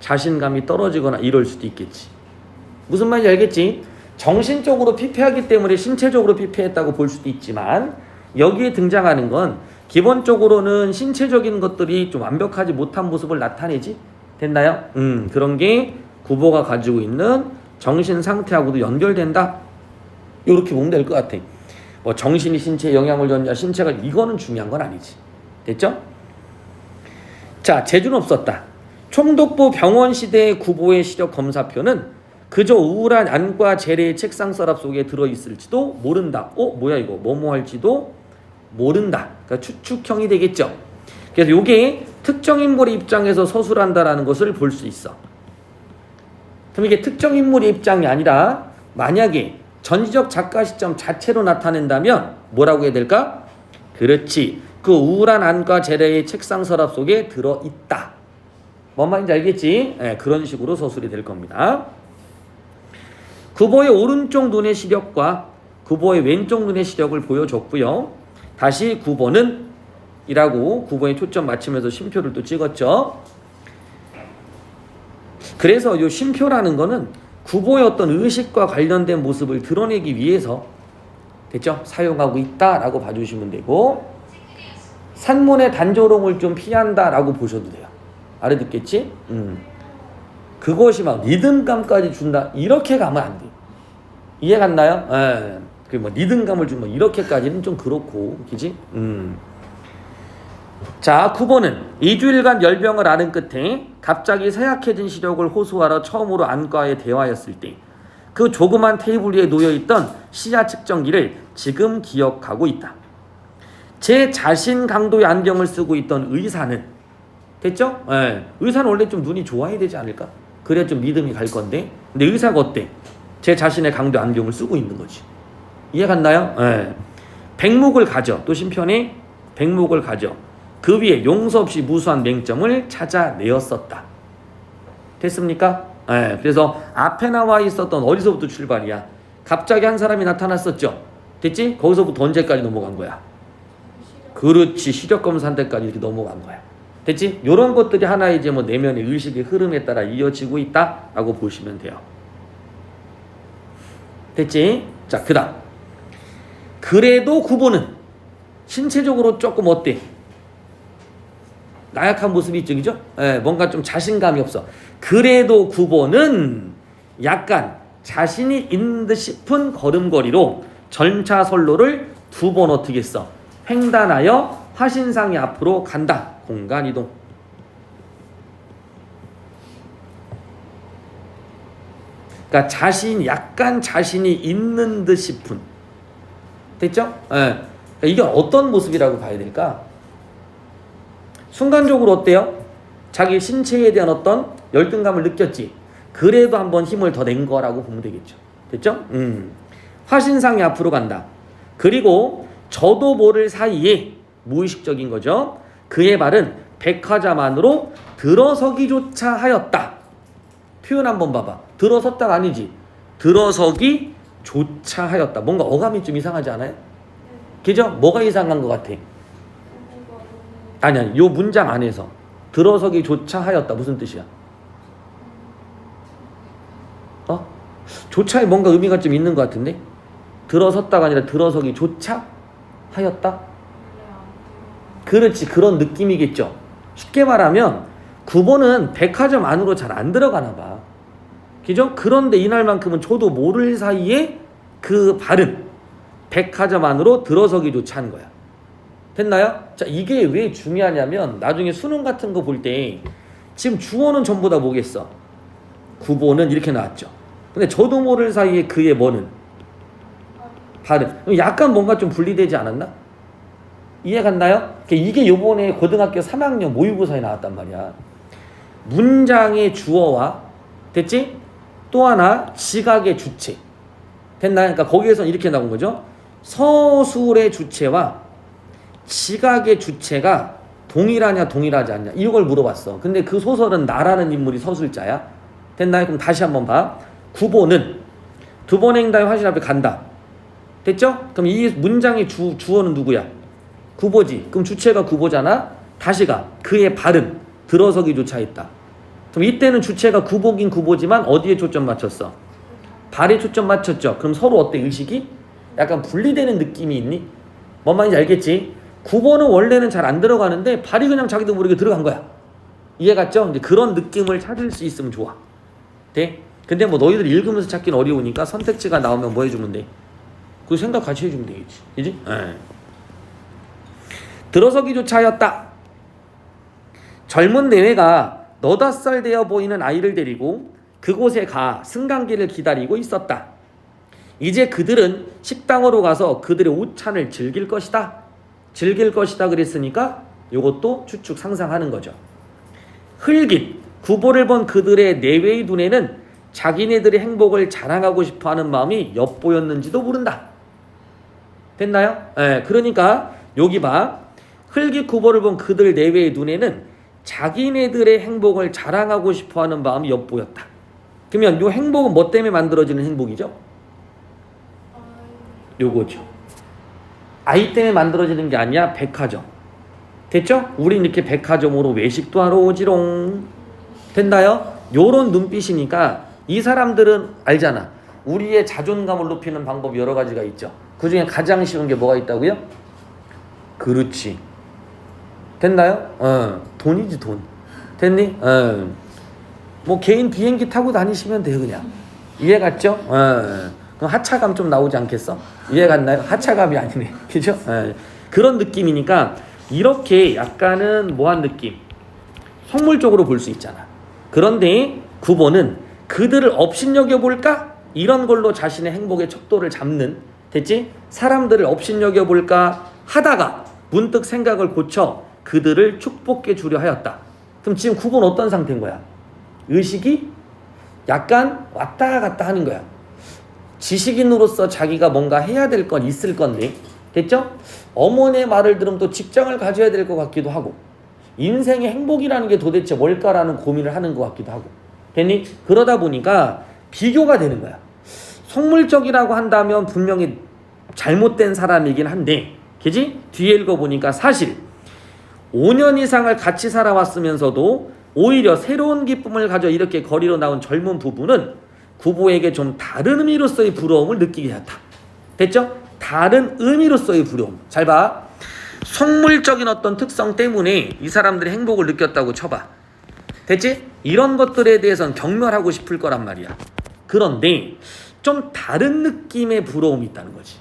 자신감이 떨어지거나 이럴 수도 있겠지. 무슨 말인지 알겠지? 정신적으로 피폐하기 때문에 신체적으로 피폐했다고 볼 수도 있지만 여기에 등장하는 건 기본적으로는 신체적인 것들이 좀 완벽하지 못한 모습을 나타내지. 됐나요? 그런 게 구보가 가지고 있는 정신 상태하고도 연결된다. 이렇게 보면 될 것 같아. 뭐 정신이 신체에 영향을 줬냐, 신체가 이거는 중요한 건 아니지. 됐죠? 자, 재주는 없었다. 총독부 병원 시대의 구보의 시력 검사표는 그저 우울한 안과 재래의 책상 서랍 속에 들어있을지도 모른다. 뭐야 이거? 뭐뭐 할지도 모른다. 그러니까 추측형이 되겠죠. 그래서 이게 특정 인물의 입장에서 서술한다라는 것을 볼 수 있어. 그럼 이게 특정 인물의 입장이 아니라 만약에 전지적 작가 시점 자체로 나타낸다면 뭐라고 해야 될까? 그렇지. 그 우울한 안과 재래의 책상 서랍 속에 들어있다. 뭔 말인지 알겠지? 네, 그런 식으로 서술이 될 겁니다. 구보의 오른쪽 눈의 시력과 구보의 왼쪽 눈의 시력을 보여줬고요. 다시 구보는 이라고 구보에 초점 맞추면서 쉼표를 또 찍었죠. 그래서 이 쉼표라는 거는 구보의 어떤 의식과 관련된 모습을 드러내기 위해서 됐죠? 사용하고 있다라고 봐주시면 되고 산문의 단조롱을 좀 피한다라고 보셔도 돼요. 알아듣겠지? 그것이 막 리듬감까지 준다 이렇게 가면 안 돼. 이해 갔나요? 예. 그 뭐 리듬감을 주면 이렇게까지는 좀 그렇고, 그지? 자, 9번은 2주일간 열병을 앓은 끝에 갑자기 쇠약해진 시력을 호소하러 처음으로 안과에 대화했을 때 그 조그만 테이블 위에 놓여있던 시야 측정기를 지금 기억하고 있다. 제 자신 강도의 안경을 쓰고 있던 의사는 됐죠? 예. 의사는 원래 좀 눈이 좋아야 되지 않을까? 그래야 좀 믿음이 갈 건데 근데 의사가 어때? 제 자신의 강도 안경을 쓰고 있는 거지. 이해 갔나요? 예. 백목을 가져. 또 심편에 백목을 가져. 그 위에 용서 없이 무수한 맹점을 찾아내었었다. 됐습니까? 예. 그래서 앞에 나와 있었던 어디서부터 출발이야? 갑자기 한 사람이 나타났었죠. 됐지? 거기서부터 언제까지 넘어간 거야? 그렇지. 시력검사 때까지 이렇게 넘어간 거야. 됐지? 이런 것들이 하나의 이제 뭐 내면의 의식의 흐름에 따라 이어지고 있다라고 보시면 돼요. 됐지? 자, 그다음. 그래도 구보는 신체적으로 조금 어때? 나약한 모습이 있죠, 그죠? 예, 뭔가 좀 자신감이 없어. 그래도 구보는 약간 자신이 있는 듯 싶은 걸음걸이로 전차선로를 2번 어떻게 했어? 횡단하여 화신상이 앞으로 간다. 공간 이동. 그러니까 약간 자신이 있는 듯 싶은. 됐죠? 예. 그러니까 이게 어떤 모습이라고 봐야 될까? 순간적으로 어때요? 자기 신체에 대한 어떤 열등감을 느꼈지. 그래도 한번 힘을 더 낸 거라고 보면 되겠죠. 됐죠? 화신상이 앞으로 간다. 그리고 저도 모를 사이에 무의식적인 거죠. 그의 발은 백화점 안으로 들어서기조차 하였다. 표현 한번 봐봐. 들어섰다가 아니지. 들어서기조차 하였다. 뭔가 어감이 좀 이상하지 않아요? 그죠? 뭐가 이상한 것 같아? 아니, 요 문장 안에서 들어서기조차 하였다. 무슨 뜻이야? 조차에 뭔가 의미가 좀 있는 것 같은데? 들어섰다가 아니라 들어서기조차 하였다? 그렇지. 그런 느낌이겠죠. 쉽게 말하면 9번은 백화점 안으로 잘 안 들어가나 봐. 그죠? 그런데 이날만큼은 저도 모를 사이에 그 발은 백화점 안으로 들어서기조차 한 거야. 됐나요? 자, 이게 왜 중요하냐면 나중에 수능 같은 거 볼 때 지금 주어는 전부 다 뭐겠어? 9번은 이렇게 나왔죠. 근데 저도 모를 사이에 그의 뭐는? 발은. 약간 뭔가 좀 분리되지 않았나? 이해 갔나요? 이게 요번에 고등학교 3학년 모의고사에 나왔단 말이야. 문장의 주어와 됐지? 또 하나 지각의 주체. 됐나요? 그러니까 거기에서는 이렇게 나온 거죠. 서술의 주체와 지각의 주체가 동일하냐 동일하지 않냐 이걸 물어봤어. 근데 그 소설은 나라는 인물이 서술자야. 됐나요? 그럼 다시 한번 봐. 구보는 2번 행다의 화신 앞에 간다. 됐죠? 그럼 이 문장의 주어는 누구야? 구보지. 그럼 주체가 구보잖아. 다시 가. 그의 발은 들어서기조차 했다. 그럼 이때는 주체가 구보긴 구보지만 어디에 초점 맞췄어? 발에 초점 맞췄죠. 그럼 서로 어때? 의식이 약간 분리되는 느낌이 있니? 뭔 말인지 알겠지? 9번은 원래는 잘 안 들어가는데 발이 그냥 자기도 모르게 들어간 거야. 이해 갔죠? 이제 그런 느낌을 찾을 수 있으면 좋아. 돼? 근데 뭐 너희들 읽으면서 찾기는 어려우니까 선택지가 나오면 뭐 해주면 돼? 그 생각 같이 해주면 되겠지. 그지? 들어서기조차 하였다. 젊은 내외가 너댓 살 되어 보이는 아이를 데리고 그곳에 가 승강기를 기다리고 있었다. 이제 그들은 식당으로 가서 그들의 오찬을 즐길 것이다. 즐길 것이다 그랬으니까 이것도 추측 상상하는 거죠. 흘깃 구보를 본 그들의 내외의 눈에는 자기네들의 행복을 자랑하고 싶어하는 마음이 엿보였는지도 모른다. 됐나요? 그러니까 여기 봐. 흘깃 구보를 본 그들 내외의 눈에는 자기네들의 행복을 자랑하고 싶어하는 마음이 엿보였다. 그러면 이 행복은 뭐 때문에 만들어지는 행복이죠? 요거죠. 아이 때문에 만들어지는 게 아니야. 백화점. 됐죠? 우린 이렇게 백화점으로 외식도 하러 오지롱. 됐나요? 요런 눈빛이니까 이 사람들은 알잖아. 우리의 자존감을 높이는 방법이 여러 가지가 있죠. 그 중에 가장 쉬운 게 뭐가 있다고요? 그렇지. 됐나요? 돈이지 돈. 됐니? 뭐 개인 비행기 타고 다니시면 돼요 그냥. 이해 갔죠? 그럼 하차감 좀 나오지 않겠어? 이해 갔나요? 하차감이 아니네. 그죠? 그런 느낌이니까 이렇게 약간은 뭐한 느낌? 속물적으로 볼 수 있잖아. 그런데 9번은 그들을 업신여겨볼까? 이런 걸로 자신의 행복의 척도를 잡는, 됐지? 사람들을 업신여겨볼까 하다가 문득 생각을 고쳐 그들을 축복해 주려 하였다. 그럼 지금 9번 어떤 상태인 거야? 의식이 약간 왔다 갔다 하는 거야. 지식인으로서 자기가 뭔가 해야 될 건 있을 건데, 됐죠? 어머니의 말을 들으면 또 직장을 가져야 될 것 같기도 하고, 인생의 행복이라는 게 도대체 뭘까라는 고민을 하는 것 같기도 하고, 됐니? 그러다 보니까 비교가 되는 거야. 속물적이라고 한다면 분명히 잘못된 사람이긴 한데, 그지? 뒤에 읽어보니까 사실 5년 이상을 같이 살아왔으면서도 오히려 새로운 기쁨을 가져 이렇게 거리로 나온 젊은 부부는 구보에게 좀 다른 의미로서의 부러움을 느끼게 했다. 됐죠? 다른 의미로서의 부러움. 잘 봐. 속물적인 어떤 특성 때문에 이 사람들이 행복을 느꼈다고 쳐봐. 됐지? 이런 것들에 대해서는 경멸하고 싶을 거란 말이야. 그런데 좀 다른 느낌의 부러움이 있다는 거지.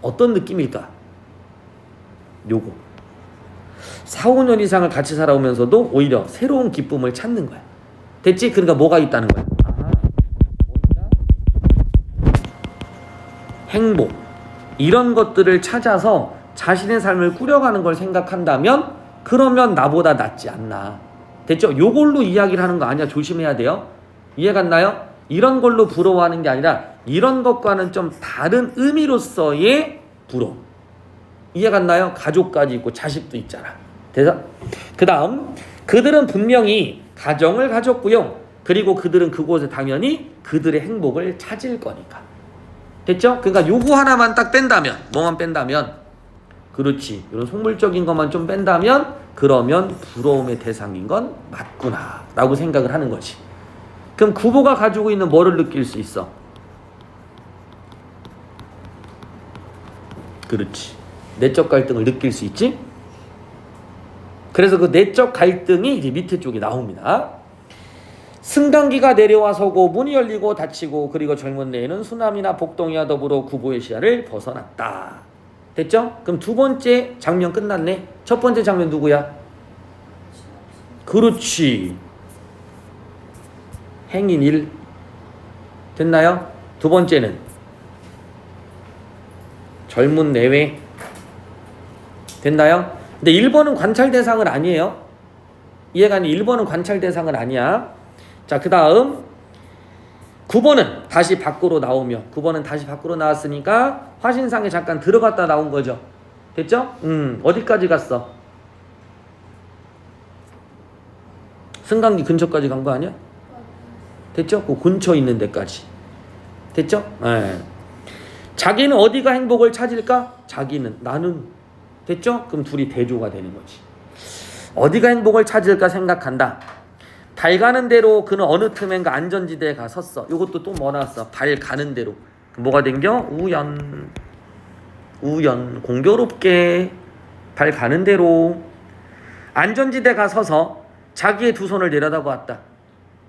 어떤 느낌일까? 요거. 4, 5년 이상을 같이 살아오면서도 오히려 새로운 기쁨을 찾는 거야. 됐지? 그러니까 뭐가 있다는 거야? 행복. 이런 것들을 찾아서 자신의 삶을 꾸려가는 걸 생각한다면 그러면 나보다 낫지 않나. 됐죠? 요걸로 이야기를 하는 거 아니야. 조심해야 돼요. 이해 갔나요? 이런 걸로 부러워하는 게 아니라 이런 것과는 좀 다른 의미로서의 부러움. 이해 갔나요? 가족까지 있고 자식도 있잖아. 됐어? 그 다음 그들은 분명히 가정을 가졌고요. 그리고 그들은 그곳에 당연히 그들의 행복을 찾을 거니까. 됐죠? 그러니까 요거 하나만 딱 뺀다면, 뭐만 뺀다면, 그렇지, 이런 속물적인 것만 좀 뺀다면 그러면 부러움의 대상인 건 맞구나 라고 생각을 하는 거지. 그럼 구보가 가지고 있는 뭐를 느낄 수 있어? 그렇지, 내적 갈등을 느낄 수 있지. 그래서 그 내적 갈등이 이제 밑에 쪽에 나옵니다. 승강기가 내려와 서고 문이 열리고 닫히고 그리고 젊은 내에는 수남이나 복동이와 더불어 구보의 시야를 벗어났다. 됐죠? 그럼 두 번째 장면 끝났네. 첫 번째 장면 누구야? 그렇지, 행인 1. 됐나요? 두 번째는 젊은 내외. 됐나요? 근데 1번은 관찰 대상은 아니에요. 이해가 아니, 1번은 관찰 대상은 아니야. 자, 그 다음 9번은 다시 밖으로 나오며, 9번은 다시 밖으로 나왔으니까 화신상에 잠깐 들어갔다 나온 거죠. 됐죠? 어디까지 갔어? 승강기 근처까지 간 거 아니야? 됐죠? 그 근처에 있는 데까지. 됐죠? 네. 자기는 어디가 행복을 찾을까? 자기는, 나는. 됐죠? 그럼 둘이 대조가 되는 거지. 어디가 행복을 찾을까 생각한다. 발 가는 대로 그는 어느 틈엔가 안전지대에 가 섰어. 요것도 또 뭐 나왔어? 발 가는 대로. 뭐가 된겨? 우연. 공교롭게 발 가는 대로 안전지대 가 서서 자기의 두 손을 내려다보았다.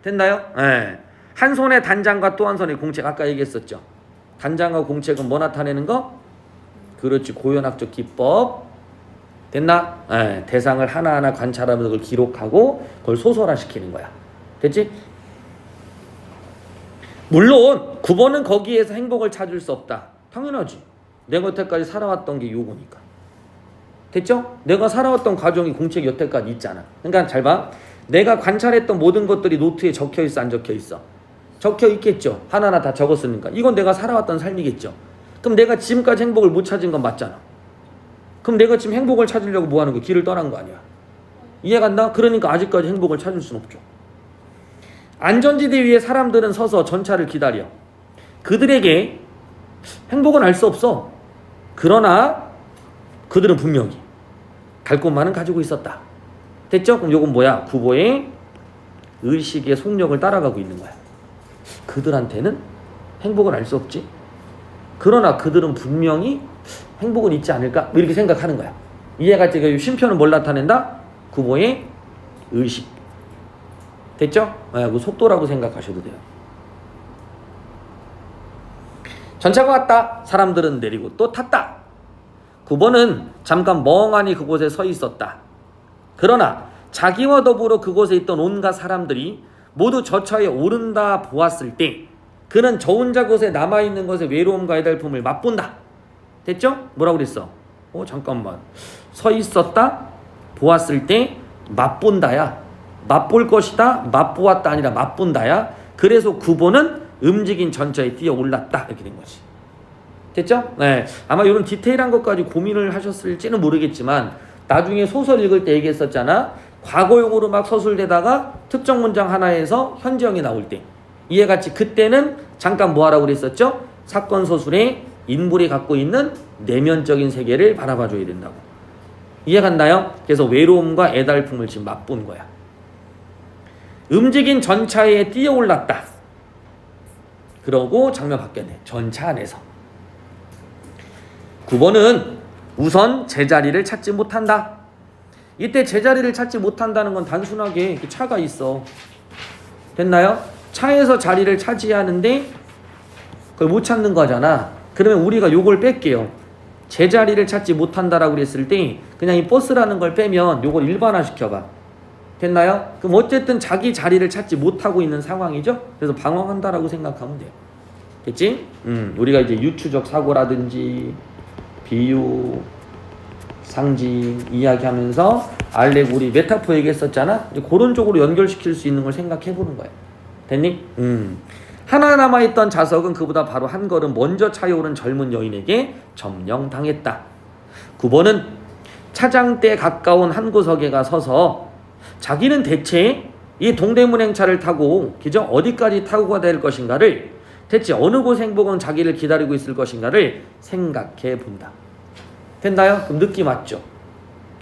됐나요? 네. 한 손에 단장과 또 한 손에 공책. 아까 얘기했었죠. 단장과 공책은 뭐 나타내는 거? 그렇지. 고연학적 기법. 됐나? 네. 대상을 하나하나 관찰하면서 그걸 기록하고 그걸 소설화시키는 거야. 됐지? 물론 9번은 거기에서 행복을 찾을 수 없다. 당연하지. 내가 여태까지 살아왔던 게 요거니까. 됐죠? 내가 살아왔던 과정이 공책 여태까지 있잖아. 그러니까 잘 봐. 내가 관찰했던 모든 것들이 노트에 적혀 있어, 안 적혀 있어? 적혀 있겠죠. 하나하나 다 적었으니까. 이건 내가 살아왔던 삶이겠죠. 그럼 내가 지금까지 행복을 못 찾은 건 맞잖아. 그럼 내가 지금 행복을 찾으려고 뭐 하는 거야? 길을 떠난 거 아니야. 이해간다? 그러니까 아직까지 행복을 찾을 수는 없죠. 안전지대 위에 사람들은 서서 전차를 기다려. 그들에게 행복은 알 수 없어. 그러나 그들은 분명히 갈 곳만은 가지고 있었다. 됐죠? 그럼 요건 뭐야? 구보의 의식의 속력을 따라가고 있는 거야. 그들한테는 행복을 알 수 없지. 그러나 그들은 분명히 행복은 있지 않을까? 이렇게 생각하는 거야. 이해가 되게 쉼표는 뭘 나타낸다? 구보의 의식. 됐죠? 그 속도라고 생각하셔도 돼요. 전차가 왔다. 사람들은 내리고 또 탔다. 9번은 잠깐 멍하니 그곳에 서 있었다. 그러나 자기와 더불어 그곳에 있던 온갖 사람들이 모두 저 차에 오른다 보았을 때 그는 저 혼자 곳에 남아있는 것의 외로움과 애달픔을 맛본다. 됐죠? 뭐라고 그랬어? 잠깐만. 서 있었다. 보았을 때 맛본다야. 맛볼 것이다. 맛보았다 아니라 맛본다야. 그래서 9번은 움직인 전차에 뛰어 올랐다. 이렇게 된 거지. 됐죠? 네. 아마 이런 디테일한 것까지 고민을 하셨을지는 모르겠지만 나중에 소설 읽을 때 얘기했었잖아. 과거용으로 막 서술되다가 특정 문장 하나에서 현재형이 나올 때 이해같이 그때는 잠깐 뭐하라고 그랬었죠? 사건 소설의 인물이 갖고 있는 내면적인 세계를 바라봐 줘야 된다고. 이해갔나요? 그래서 외로움과 애달픔을 지금 맛본 거야. 움직인 전차에 뛰어 올랐다. 그러고 장면 바뀌었네. 전차 안에서. 9번은 우선 제자리를 찾지 못한다. 이때 제자리를 찾지 못한다는 건 단순하게 차가 있어. 됐나요? 차에서 자리를 차지하는데 그걸 못 찾는 거잖아. 그러면 우리가 요걸 뺄게요. 제자리를 찾지 못한다라고 그랬을 때 그냥 이 버스라는 걸 빼면 요걸 일반화 시켜봐. 됐나요? 그럼 어쨌든 자기 자리를 찾지 못하고 있는 상황이죠. 그래서 방황한다라고 생각하면 돼요. 됐지? 우리가 이제 유추적 사고라든지 비유, 상징 이야기하면서 알레고리, 메타포 얘기했었잖아. 이제 그런 쪽으로 연결시킬 수 있는 걸 생각해보는 거야. 됐니? 하나 남아있던 자석은 그보다 바로 한 걸음 먼저 차에 오른 젊은 여인에게 점령당했다. 9번은 차장대 가까운 한 구석에 가 서서 자기는 대체 이 동대문 행차를 타고 그저 어디까지 타고 가야 될 것인가를, 대체 어느 곳 행복은 자기를 기다리고 있을 것인가를 생각해 본다. 됐나요? 그럼 느낌 왔죠?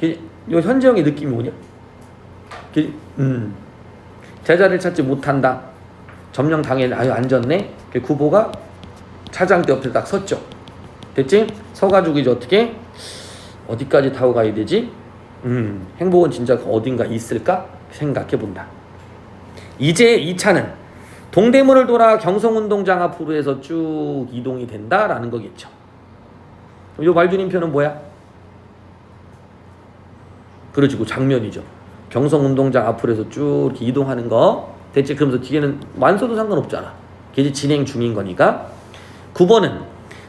이 현재형의 느낌이 뭐냐? 제자리를 찾지 못한다. 점령당해. 앉았네. 구보가 차장대 옆에 딱 섰죠. 됐지? 서가지고 이제 어디까지 타고 가야 되지? 행복은 진짜 어딘가 있을까? 생각해 본다. 이제 이 차는 동대문을 돌아 경성운동장 앞으로 해서 쭉 이동이 된다라는 거겠죠. 이 말주님표는 뭐야? 그렇지, 그 장면이죠. 경성운동장 앞으로 해서 쭉 이렇게 이동하는 거. 대체 그러면서 뒤에는 완서도 상관없잖아. 이게 진행 중인 거니까. 9번은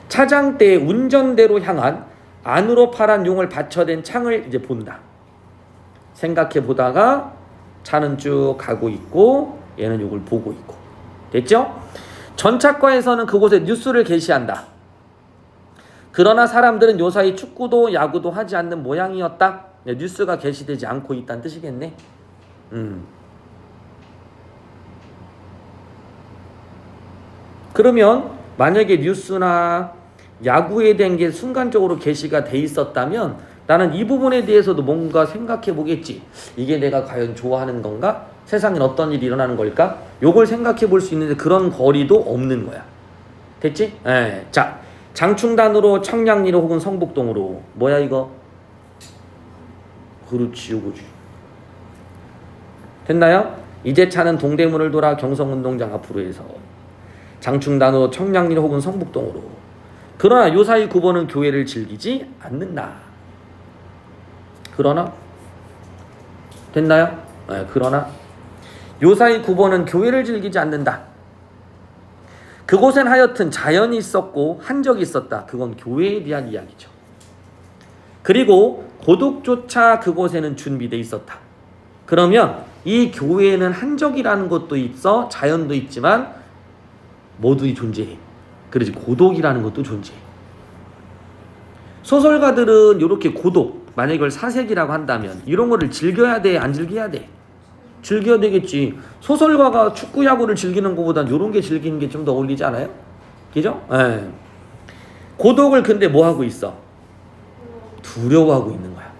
차장대의 운전대로 향한 안으로 파란 용을 받쳐댄 창을 이제 본다. 생각해 보다가 차는 쭉 가고 있고 얘는 이걸 보고 있고. 됐죠? 전차과에서는 그곳에 뉴스를 게시한다. 그러나 사람들은 요사이 축구도 야구도 하지 않는 모양이었다. 뉴스가 게시되지 않고 있다는 뜻이겠네. 그러면 만약에 뉴스나 야구에 대한 게 순간적으로 게시가 돼 있었다면 나는 이 부분에 대해서도 뭔가 생각해 보겠지. 이게 내가 과연 좋아하는 건가? 세상엔 어떤 일이 일어나는 걸까? 요걸 생각해 볼 수 있는데 그런 거리도 없는 거야. 됐지? 예. 자, 장충단으로 청량리로 혹은 성북동으로. 뭐야 이거? 그렇지, 요거지. 됐나요? 이제 차는 동대문을 돌아 경성운동장 앞으로 해서 장충단으로 청량리로 혹은 성북동으로. 그러나 요 사이 9번은 교회를 즐기지 않는다. 그러나 됐나요? 네, 그러나 요 사이 9번은 교회를 즐기지 않는다. 그곳엔 하여튼 자연이 있었고 한적이 있었다. 그건 교회에 대한 이야기죠. 그리고 고독조차 그곳에는 준비되어 있었다. 그러면 이 교회에는 한적이라는 것도 있어, 자연도 있지만 모두 존재해. 그러지 고독이라는 것도 존재해. 소설가들은 이렇게 고독, 만약 이걸 사색이라고 한다면 이런 거를 즐겨야 돼, 안 즐겨야 돼? 즐겨야 되겠지. 소설가가 축구, 야구를 즐기는 것보단 이런 게 즐기는 게 좀 더 어울리지 않아요? 그죠? 예. 고독을 근데 뭐 하고 있어? 두려워하고 있는 거야.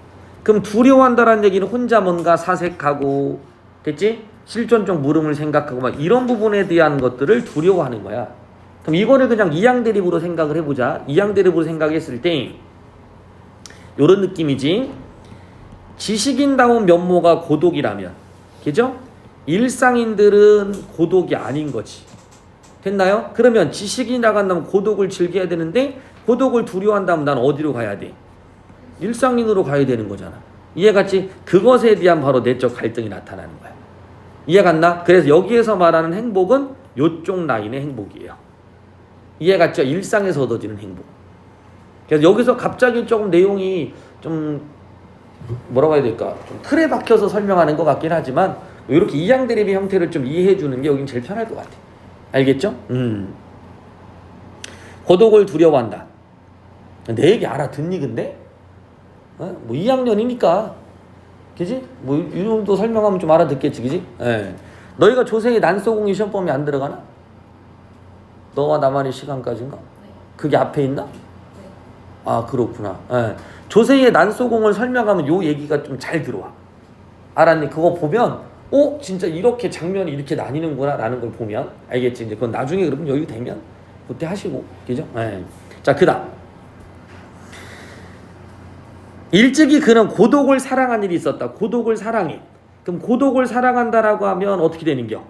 그럼 두려워한다라는 얘기는 혼자 뭔가 사색하고, 됐지? 실존적 물음을 생각하고 막 이런 부분에 대한 것들을 두려워하는 거야. 그럼 이거를 그냥 이양대립으로 생각을 해보자. 이양대립으로 생각했을 때 이런 느낌이지. 지식인다운 면모가 고독이라면, 그죠? 일상인들은 고독이 아닌 거지. 됐나요? 그러면 지식인이라고 한다면 고독을 즐겨야 되는데 고독을 두려워한다면 난 어디로 가야 돼? 일상인으로 가야 되는 거잖아. 이해갔지? 그것에 대한 바로 내적 갈등이 나타나는 거야. 이해갔나? 그래서 여기에서 말하는 행복은 요쪽 라인의 행복이에요. 이해갔죠? 일상에서 얻어지는 행복. 그래서 여기서 갑자기 조금 내용이 좀 뭐라고 해야 될까? 좀 틀에 박혀서 설명하는 것 같긴 하지만 이렇게 이양대립의 형태를 좀 이해해 주는 게 여긴 제일 편할 것 같아. 알겠죠? 고독을 두려워한다. 내 얘기 알아듣니 근데? 뭐 2학년이니까 그지? 뭐 이 정도 설명하면 좀 알아듣겠지, 그지? 예. 너희가 조세희 난소공이 시험범위 안 들어가나? 너와 나만의 시간까지인가? 그게 앞에 있나? 아, 그렇구나. 예. 조세희의 난소공을 설명하면 요 얘기가 좀 잘 들어와. 알았니? 그거 보면 진짜 이렇게 장면이 이렇게 나뉘는구나 라는 걸 보면 알겠지? 이제 그건 나중에 그러면 여유 되면 그때 하시고, 그죠? 예. 자, 그다음. 일찍이 그는 고독을 사랑한 일이 있었다. 고독을 사랑해. 그럼 고독을 사랑한다라고 하면 어떻게 되는겨?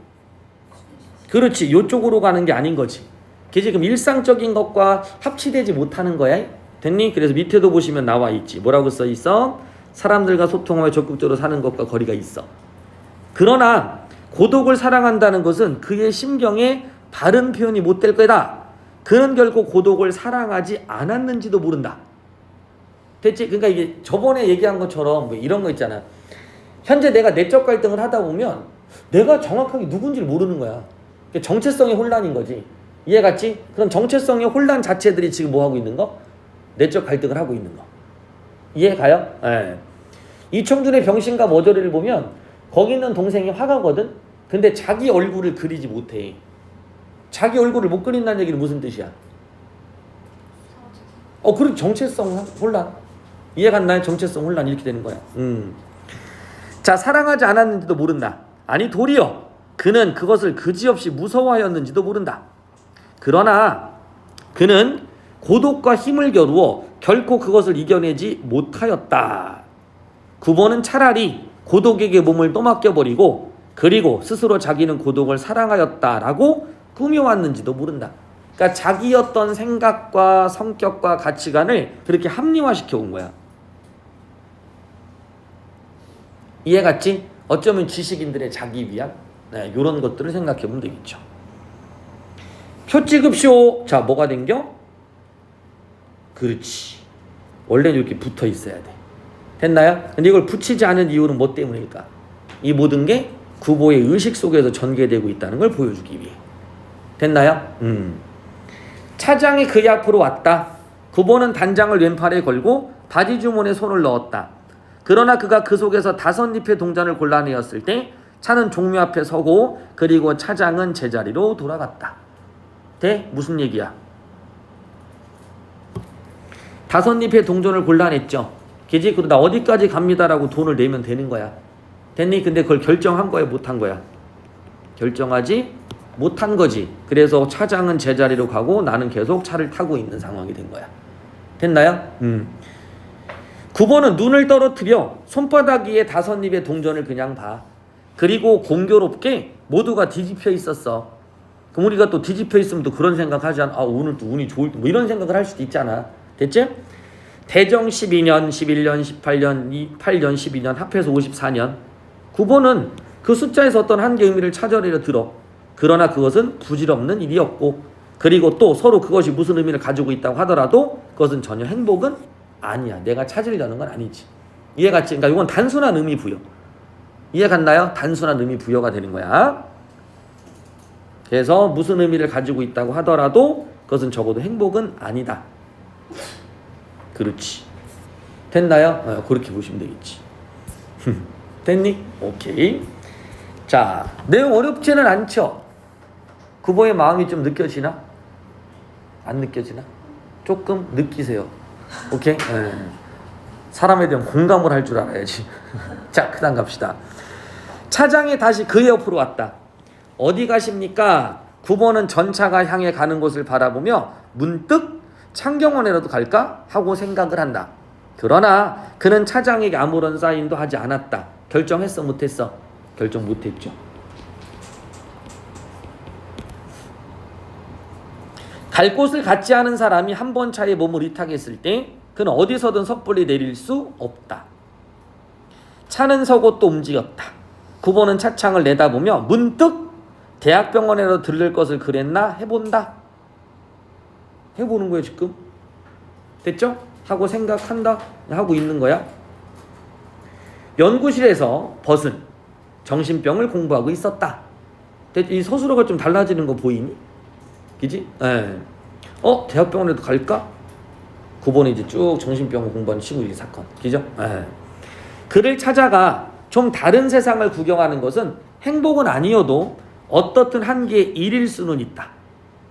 그렇지. 요쪽으로 가는 게 아닌 거지. 그지? 그럼 일상적인 것과 합치되지 못하는 거야. 됐니? 그래서 밑에도 보시면 나와 있지. 뭐라고 써 있어? 사람들과 소통하며 적극적으로 사는 것과 거리가 있어. 그러나 고독을 사랑한다는 것은 그의 심경에 바른 표현이 못 될 거다. 그는 결코 고독을 사랑하지 않았는지도 모른다. 됐지? 그러니까 이게 저번에 얘기한 것처럼 뭐 이런 거 있잖아. 현재 내가 내적 갈등을 하다 보면 내가 정확하게 누군지를 모르는 거야. 정체성의 혼란인 거지. 이해갔지? 그럼 정체성의 혼란 자체들이 지금 뭐 하고 있는 거? 내적 갈등을 하고 있는 거. 이해가요? 예. 이청준의 병신과 머저리를 보면 거기 있는 동생이 화가거든? 근데 자기 얼굴을 그리지 못해. 자기 얼굴을 못 그린다는 얘기는 무슨 뜻이야? 그리고 정체성 혼란. 이해갔나요? 정체성 혼란 이렇게 되는 거야. 자, 사랑하지 않았는지도 모른다. 아니 도리어 그는 그것을 그지없이 무서워하였는지도 모른다. 그러나 그는 고독과 힘을 겨루어 결코 그것을 이겨내지 못하였다. 9번은 차라리 고독에게 몸을 또 맡겨버리고 그리고 스스로 자기는 고독을 사랑하였다라고 꾸며왔는지도 모른다. 그러니까 자기 어떤 생각과 성격과 가치관을 그렇게 합리화시켜 온 거야. 이해갔지? 어쩌면 지식인들의 자기 위안, 이런 것들을 생각해 보면 되겠죠. 표 찍읍쇼. 자, 뭐가 된겨? 그렇지. 원래는 이렇게 붙어 있어야 돼. 됐나요? 근데 이걸 붙이지 않은 이유는 뭐 때문일까? 이 모든 게 구보의 의식 속에서 전개되고 있다는 걸 보여주기 위해. 됐나요? 차장이 그의 앞으로 왔다. 구보는 단장을 왼팔에 걸고 바지 주머니에 손을 넣었다. 그러나 그가 그 속에서 5잎의 동전을 골라내었을 때 차는 종묘 앞에 서고 그리고 차장은 제자리로 돌아갔다. 돼? 무슨 얘기야? 5잎의 동전을 골라냈죠. 그지? 그리고 나 어디까지 갑니다라고 돈을 내면 되는 거야. 됐니? 근데 그걸 결정한 거야, 못한 거야? 결정하지 못한 거지. 그래서 차장은 제자리로 가고 나는 계속 차를 타고 있는 상황이 된 거야. 됐나요? 9번은 눈을 떨어뜨려 손바닥 위에 5입의 동전을 그냥 봐. 그리고 공교롭게 모두가 뒤집혀 있었어. 그럼 우리가 또 뒤집혀 있으면 또 그런 생각하지 않아? 아, 오늘 또 운이 좋을 때 뭐 이런 생각을 할 수도 있잖아. 됐지? 대정 12년, 11년, 18년, 8년, 12년 합해서 54년. 9번은 그 숫자에서 어떤 한계 의미를 찾아내려 들어. 그러나 그것은 부질없는 일이었고, 그리고 또 서로 그것이 무슨 의미를 가지고 있다고 하더라도 그것은 전혀 행복은 아니야. 내가 찾으려는 건 아니지. 이해갔지? 그러니까 이건 단순한 의미 부여. 이해갔나요? 단순한 의미 부여가 되는 거야. 그래서 무슨 의미를 가지고 있다고 하더라도 그것은 적어도 행복은 아니다. 그렇지. 됐나요? 그렇게 보시면 되겠지. 됐니? 오케이. 자, 내용 어렵지는 않죠? 그거의 마음이 좀 느껴지나? 안 느껴지나? 조금 느끼세요. 오케이? 사람에 대한 공감을 할 줄 알아야지. 자, 그 다음 갑시다. 차장이 다시 그의 옆으로 왔다. 어디 가십니까? 9번은 전차가 향해 가는 곳을 바라보며 문득 창경원에라도 갈까? 하고 생각을 한다. 그러나 그는 차장에게 아무런 사인도 하지 않았다. 결정했어? 못했어? 결정 못했죠. 갈 곳을 갖지 않은 사람이 한 번 차에 몸을 이탁했을 때 그는 어디서든 섣불리 내릴 수 없다. 차는 서고 또 움직였다. 9번은 차창을 내다보며 문득 대학병원에라도 들를 것을 그랬나 해본다. 해보는 거예요 지금. 됐죠? 하고 생각한다. 하고 있는 거야. 연구실에서 벗은 정신병을 공부하고 있었다. 이 서술어가 좀 달라지는 거 보이니? 그지? 대학병원에도 갈까? 9번에 이제 쭉 정신병을 공부하는 친구들이 사건. 그죠? 그를 찾아가 좀 다른 세상을 구경하는 것은 행복은 아니어도 어떻든 한계의 일일 수는 있다.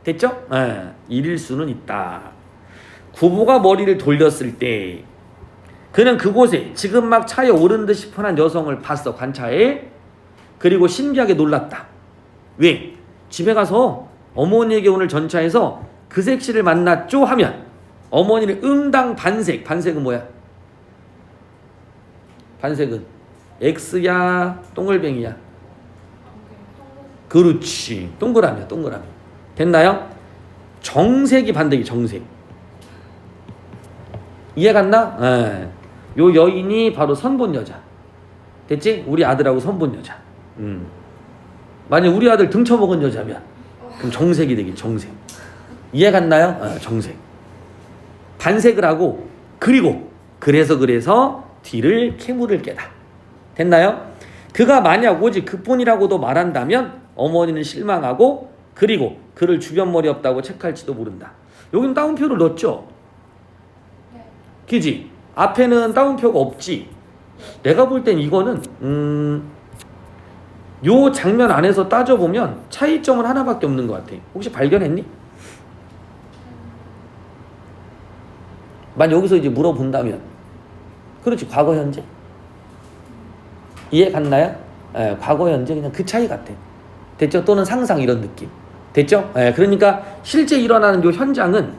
됐죠? 일일 수는 있다. 구보가 머리를 돌렸을 때 그는 그곳에 지금 막 차에 오른 듯 싶은 한 여성을 봤어. 관차에. 그리고 신기하게 놀랐다. 왜? 집에 가서 어머니에게 오늘 전차에서 그 색시를 만났죠 하면 어머니는 응당 반색. 반색은 뭐야? 반색은 X야 동글뱅이야? 그렇지. 동그라미야 동그라미. 됐나요? 정색이 반대기 정색. 이해갔나? 요 여인이 바로 선본 여자. 됐지? 우리 아들하고 선본 여자. 만약 우리 아들 등쳐먹은 여자면 그럼 정색이 되겠지. 정색. 이해갔나요? 정색. 반색을 하고 그리고 그래서 뒤를 캐물을 깨다. 됐나요? 그가 만약 오직 그뿐이라고도 말한다면 어머니는 실망하고 그리고 그를 주변 머리 없다고 책할지도 모른다. 여기는 따옴표를 넣었죠? 그지? 앞에는 따옴표가 없지. 내가 볼 땐 이거는 요 장면 안에서 따져보면 차이점은 하나밖에 없는 것 같아. 혹시 발견했니? 만약 여기서 이제 물어본다면 그렇지. 과거 현재 이해 갔나요? 과거 현재 그냥 그 차이 같아. 됐죠? 또는 상상 이런 느낌. 됐죠? 그러니까 실제 일어나는 요 현장은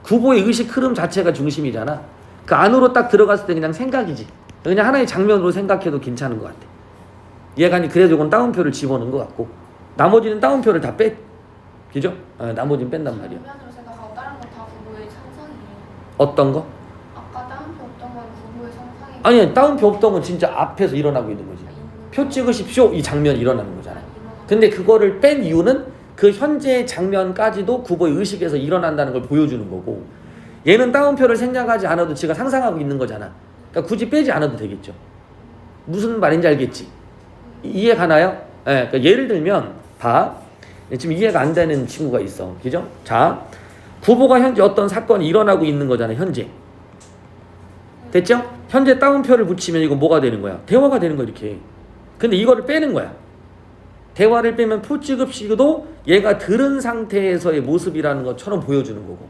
구보의 의식 흐름 자체가 중심이잖아. 그 안으로 딱 들어갔을 때 그냥 생각이지. 그냥 하나의 장면으로 생각해도 괜찮은 것 같아. 얘가 그래서 이건 따옴표를 집어넣은 것 같고 나머지는 따옴표를 다 빼. 그죠? 나머지는 뺀단 말이야. 장면으로 생각하고 다른 건 다 구보의 상상이에요. 어떤 거? 아까 따옴표 없던 건 구보의 상상이. 아니 따옴표 없던 건 진짜 앞에서 일어나고 있는 거지. 표 찍으십시오. 이 장면이 일어나는 거잖아. 근데 그거를 뺀 이유는 그 현재 장면까지도 구보의 의식에서 일어난다는 걸 보여주는 거고 얘는 따옴표를 생략하지 않아도 지가 상상하고 있는 거잖아. 그러니까 굳이 빼지 않아도 되겠죠. 무슨 말인지 알겠지? 이해 가나요? 그러니까 예를 들면 봐. 지금 이해가 안 되는 친구가 있어. 그죠? 자, 구보가 현재 어떤 사건이 일어나고 있는 거잖아. 현재. 됐죠? 현재 따옴표를 붙이면 이거 뭐가 되는 거야? 대화가 되는 거야 이렇게. 근데 이거를 빼는 거야. 대화를 빼면 표지급식도 얘가 들은 상태에서의 모습이라는 것처럼 보여주는 거고.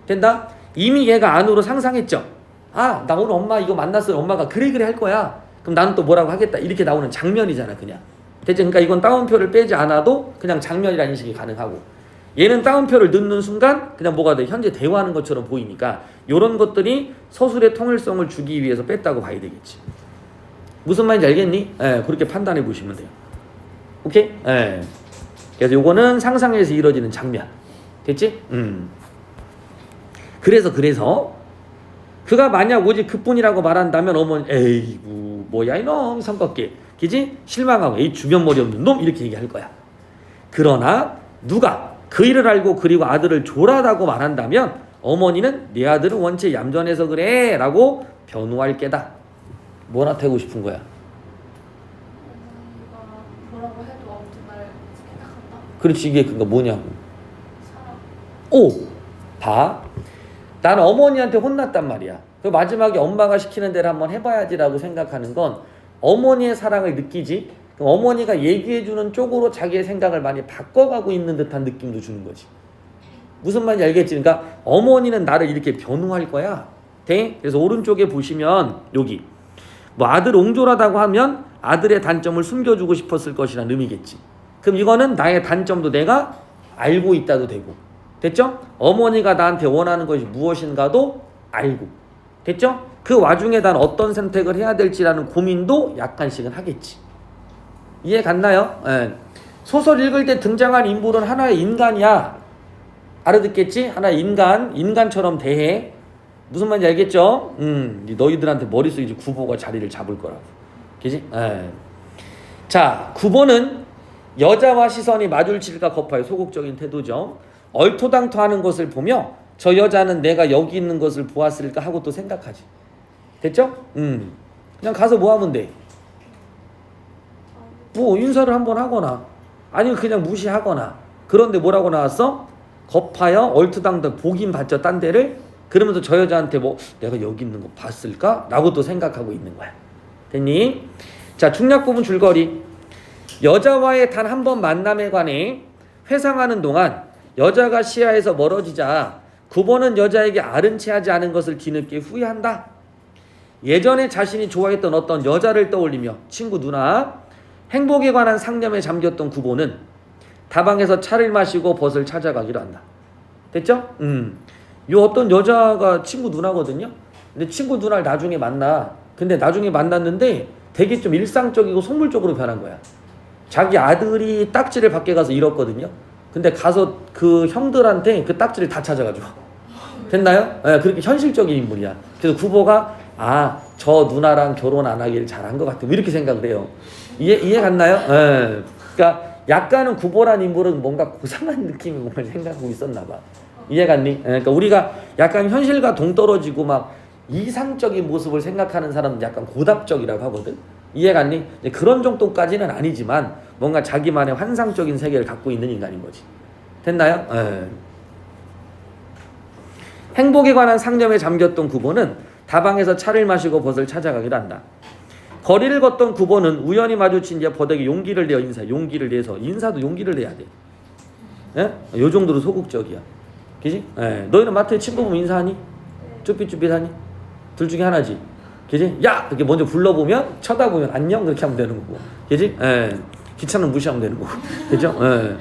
된다? 이미 얘가 안으로 상상했죠? 아, 나 오늘 엄마 이거 만났어요. 엄마가 그래 할 거야. 그럼 나는 또 뭐라고 하겠다. 이렇게 나오는 장면이잖아, 그냥. 됐지? 그러니까 이건 따옴표를 빼지 않아도 그냥 장면이라는 인식이 가능하고, 얘는 따옴표를 넣는 순간 그냥 뭐가 돼? 현재 대화하는 것처럼 보이니까 이런 것들이 서술의 통일성을 주기 위해서 뺐다고 봐야 되겠지. 무슨 말인지 알겠니? 예, 그렇게 판단해 보시면 돼요. 오케이? 예. 그래서 요거는 상상에서 이루어지는 장면. 됐지? 그래서 그가 만약 오직 그뿐이라고 말한다면 어머니 에이구 뭐야 이놈 성겁게 그지? 실망하고 에이 주변 머리 없는 놈 이렇게 얘기할 거야. 그러나 누가 그 일을 알고 그리고 아들을 졸하다고 말한다면 어머니는 네 아들은 원체 얌전해서 그래 라고 변호할 게다. 뭐나 되고 싶은 거야? 어머니가 뭐라고 해도 아무튼 날 생각한다. 그렇지, 이게 그거 뭐냐고. 사랑. 오! 봐. 나는 어머니한테 혼났단 말이야. 그 마지막에 엄마가 시키는 대로 한번 해봐야지라고 생각하는 건 어머니의 사랑을 느끼지. 그럼 어머니가 얘기해주는 쪽으로 자기의 생각을 많이 바꿔가고 있는 듯한 느낌도 주는 거지. 무슨 말인지 알겠지? 그러니까 어머니는 나를 이렇게 변호할 거야. 돼? 그래서 오른쪽에 보시면 여기 뭐 아들 옹졸하다고 하면 아들의 단점을 숨겨주고 싶었을 것이라는 의미겠지. 그럼 이거는 나의 단점도 내가 알고 있다도 되고. 됐죠? 어머니가 나한테 원하는 것이 무엇인가도 알고. 됐죠? 그 와중에 난 어떤 선택을 해야 될지라는 고민도 약간씩은 하겠지. 이해 갔나요? 예. 소설 읽을 때 등장한 인물은 하나의 인간이야. 알아듣겠지? 하나의 인간처럼 대해. 무슨 말인지 알겠죠? 너희들한테 머릿속에 이제 구보가 자리를 잡을 거라고. 그지? 예. 자, 9번은 여자와 시선이 마주칠까 겁하여 소극적인 태도죠. 얼토당토하는 것을 보며 저 여자는 내가 여기 있는 것을 보았을까 하고 또 생각하지. 됐죠? 그냥 가서 뭐 하면 돼? 뭐 인사를 한번 하거나 아니면 그냥 무시하거나. 그런데 뭐라고 나왔어? 겁하여 얼토당토 보긴 봤죠, 딴 데를. 그러면서 저 여자한테 뭐 내가 여기 있는 거 봤을까? 라고 또 생각하고 있는 거야. 됐니? 자, 중략 부분 줄거리. 여자와의 단 한 번 만남에 관해 회상하는 동안 여자가 시야에서 멀어지자 9번은 여자에게 아른 채 하지 않은 것을 뒤늦게 후회한다. 예전에 자신이 좋아했던 어떤 여자를 떠올리며 친구 누나 행복에 관한 상념에 잠겼던 9번은 다방에서 차를 마시고 벗을 찾아가기로 한다. 됐죠? 요 어떤 여자가 친구 누나거든요. 근데 친구 누나를 나중에 만나. 근데 나중에 만났는데 되게 좀 일상적이고 속물적으로 변한 거야. 자기 아들이 딱지를 밖에 가서 잃었거든요. 근데 가서 그 형들한테 그 딱지를 다 찾아가지고. 됐나요? 네, 그렇게 현실적인 인물이야. 그래서 구보가 저 누나랑 결혼 안 하길 잘한 것 같아. 이렇게 생각을 해요. 이해 갔나요? 네. 그러니까 약간은 구보란 인물은 뭔가 고상한 느낌의 뭔가 생각하고 있었나 봐. 이해 갔니? 네, 그러니까 우리가 약간 현실과 동떨어지고 막 이상적인 모습을 생각하는 사람은 약간 고답적이라고 하거든. 이해 갔니? 그런 정도까지는 아니지만 뭔가 자기만의 환상적인 세계를 갖고 있는 인간인 거지. 됐나요? 네. 행복에 관한 상념에 잠겼던 9번은 다방에서 차를 마시고 벗을 찾아가기로 한다. 거리를 걷던 9번은 우연히 마주친 여포에게 용기를 내어 용기를 내서 인사도 용기를 내야 돼. 예? 요 정도로 소극적이야. 그지? 예. 너희는 마트에 친구 보면 인사하니? 쭈삣쭈삣하니? 둘 중에 하나지. 그지? 야! 이렇게 먼저 불러보면 쳐다보면 안녕 그렇게 하면 되는 거고. 그지? 예. 귀찮으면 무시하면 되는 거고. 그죠? 예.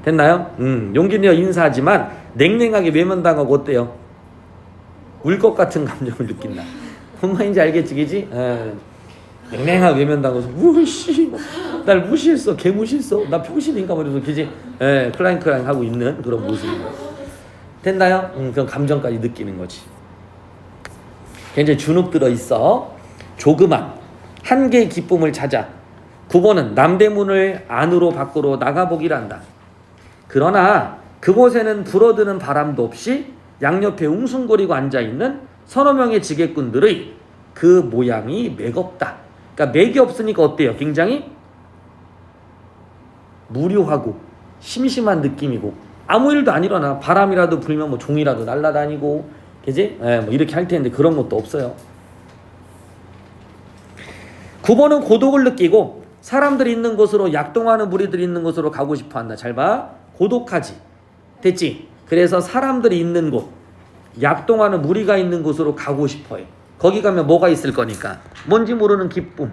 됐나요? 용기 내어 인사하지만 냉랭하게 외면당하고 어때요? 울 것 같은 감정을 느낀다. 뭔 말인지 알겠지? 그지? 예. 냉랭하게 외면당하고서 무시 날 무시했어. 개 무시했어. 나 평신인가 말이서 그지? 예. 클라잉 하고 있는 그런 모습입니다. 됐나요? 그런 감정까지 느끼는 거지. 굉장히 주눅 들어 있어. 조그만 한 개의 기쁨을 찾아 9번은 남대문을 안으로 밖으로 나가보기를 한다. 그러나 그곳에는 불어드는 바람도 없이 양옆에 웅숭거리고 앉아있는 서너 명의 지게꾼들의 그 모양이 맥없다. 그러니까 맥이 없으니까 어때요? 굉장히 무료하고 심심한 느낌이고 아무 일도 안 일어나. 바람이라도 불면 뭐 종이라도 날아다니고 그지? 뭐 이렇게 할 텐데 그런 것도 없어요. 9번은 고독을 느끼고 사람들이 있는 곳으로 약동하는 무리들이 있는 곳으로 가고 싶어 한다. 잘 봐. 고독하지. 됐지? 그래서 사람들이 있는 곳, 약동하는 무리가 있는 곳으로 가고 싶어 해. 거기 가면 뭐가 있을 거니까 뭔지 모르는 기쁨,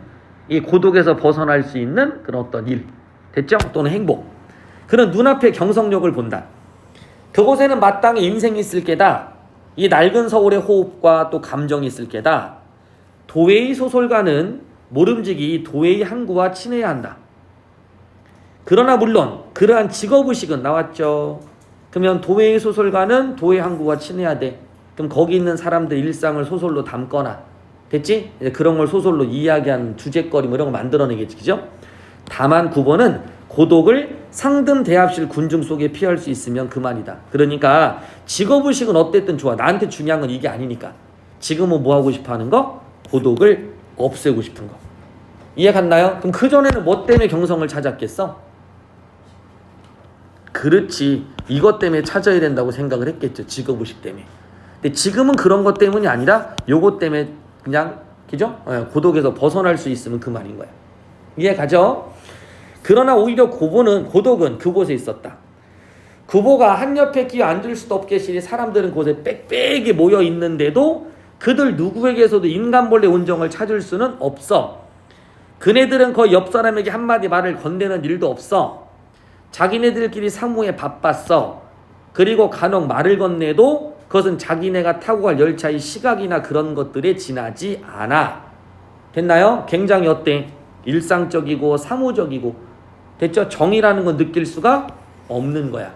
이 고독에서 벗어날 수 있는 그런 어떤 일, 됐죠? 또는 행복, 그런 눈앞의 경성욕을 본다. 그곳에는 마땅히 인생이 있을 게다. 이 낡은 서울의 호흡과 또 감정이 있을 게다. 도회의 소설가는 모름지기 도회의 항구와 친해야 한다. 그러나 물론 그러한 직업의식은 나왔죠. 그러면 도회의 소설가는 도회 항구와 친해야 돼. 그럼 거기 있는 사람들 일상을 소설로 담거나, 됐지? 이제 그런 걸 소설로 이야기하는 주제거리 뭐 이런 거 만들어내겠지, 그죠? 다만 9번은 고독을 상등 대합실 군중 속에 피할 수 있으면 그만이다. 그러니까 직업의식은 어땠든 좋아. 나한테 중요한 건 이게 아니니까. 지금은 뭐 하고 싶어 하는 거? 고독을 없애고 싶은 거. 이해 갔나요? 그럼 그전에는 뭐 때문에 경성을 찾았겠어? 그렇지. 이것 때문에 찾아야 된다고 생각을 했겠죠. 직업의식 때문에. 근데 지금은 그런 것 때문이 아니라 요것 때문에 그냥, 그죠? 고독에서 벗어날 수 있으면 그만인 거야. 이해 가죠? 그러나 오히려 고독은 그곳에 있었다. 구보가 한 옆에 끼어 앉을 수도 없겠으니 사람들은 곳에 빽빽이 모여 있는데도 그들 누구에게서도 인간본래 온정을 찾을 수는 없어. 그네들은 거의 옆 사람에게 한마디 말을 건네는 일도 없어. 자기네들끼리 사무에 바빴어. 그리고 간혹 말을 건네도 그것은 자기네가 타고 갈 열차의 시각이나 그런 것들에 지나지 않아. 됐나요? 굉장히 어때? 일상적이고 사무적이고, 됐죠? 정이라는 건 느낄 수가 없는 거야.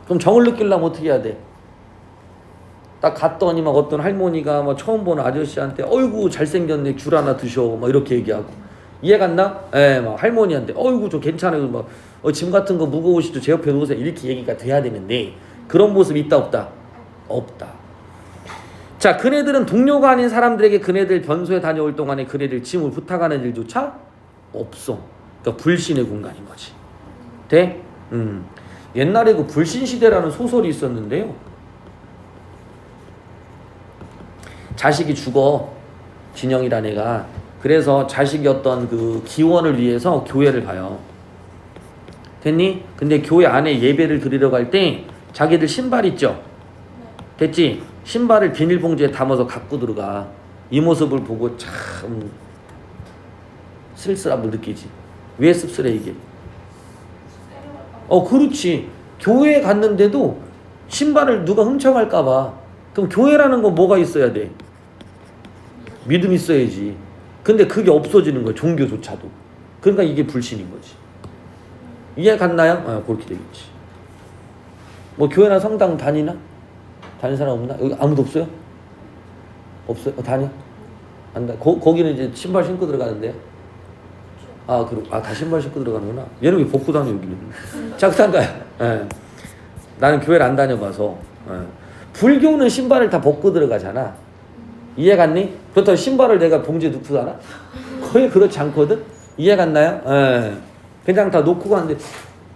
그럼 정을 느끼려면 어떻게 해야 돼? 딱 갔더니 막 어떤 할머니가 막 처음 보는 아저씨한테 어이구 잘생겼네 귤 하나 드셔 막 이렇게 얘기하고, 이해 갔나? 예, 막 할머니한테 어이구 저 괜찮아요 막 짐 같은 거 무거우시죠 제 옆에 놓으세요 이렇게 얘기가 돼야 되는데 그런 모습이 있다 없다? 없다. 자, 그네들은 동료가 아닌 사람들에게 그네들 변소에 다녀올 동안에 그네들 짐을 부탁하는 일조차 없어. 그러니까 불신의 공간인 거지. 돼? 옛날에 그 불신시대라는 소설이 있었는데요. 자식이 죽어, 진영이란 애가. 그래서 자식이 어떤 그 기원을 위해서 교회를 가요. 됐니? 근데 교회 안에 예배를 드리러 갈 때 자기들 신발 있죠? 됐지? 신발을 비닐봉지에 담아서 갖고 들어가. 이 모습을 보고 참 쓸쓸함을 느끼지. 왜 씁쓸해 이게? 그렇지. 교회에 갔는데도 신발을 누가 훔쳐갈까 봐. 그럼 교회라는 건 뭐가 있어야 돼? 믿음 있어야지. 근데 그게 없어지는 거야. 종교조차도. 그러니까 이게 불신인 거지. 이해 갔나요? 그렇게 되겠지. 뭐 교회나 성당 다니나? 다니는 사람 없나? 여기 아무도 없어요? 없어요? 다녀? 안 다. 거기는 이제 신발 신고 들어가는데요. 다 신발 신고 들어가는구나. 얘는 왜 벗고 다녀 여기는? 작상가요. 예. 나는 교회를 안 다녀봐서. 예. 불교는 신발을 다 벗고 들어가잖아. 이해 갔니? 그렇다고 신발을 내가 봉지에 넣고 살아? 거의 그렇지 않거든? 이해 갔나요? 예. 그냥 다 놓고 가는데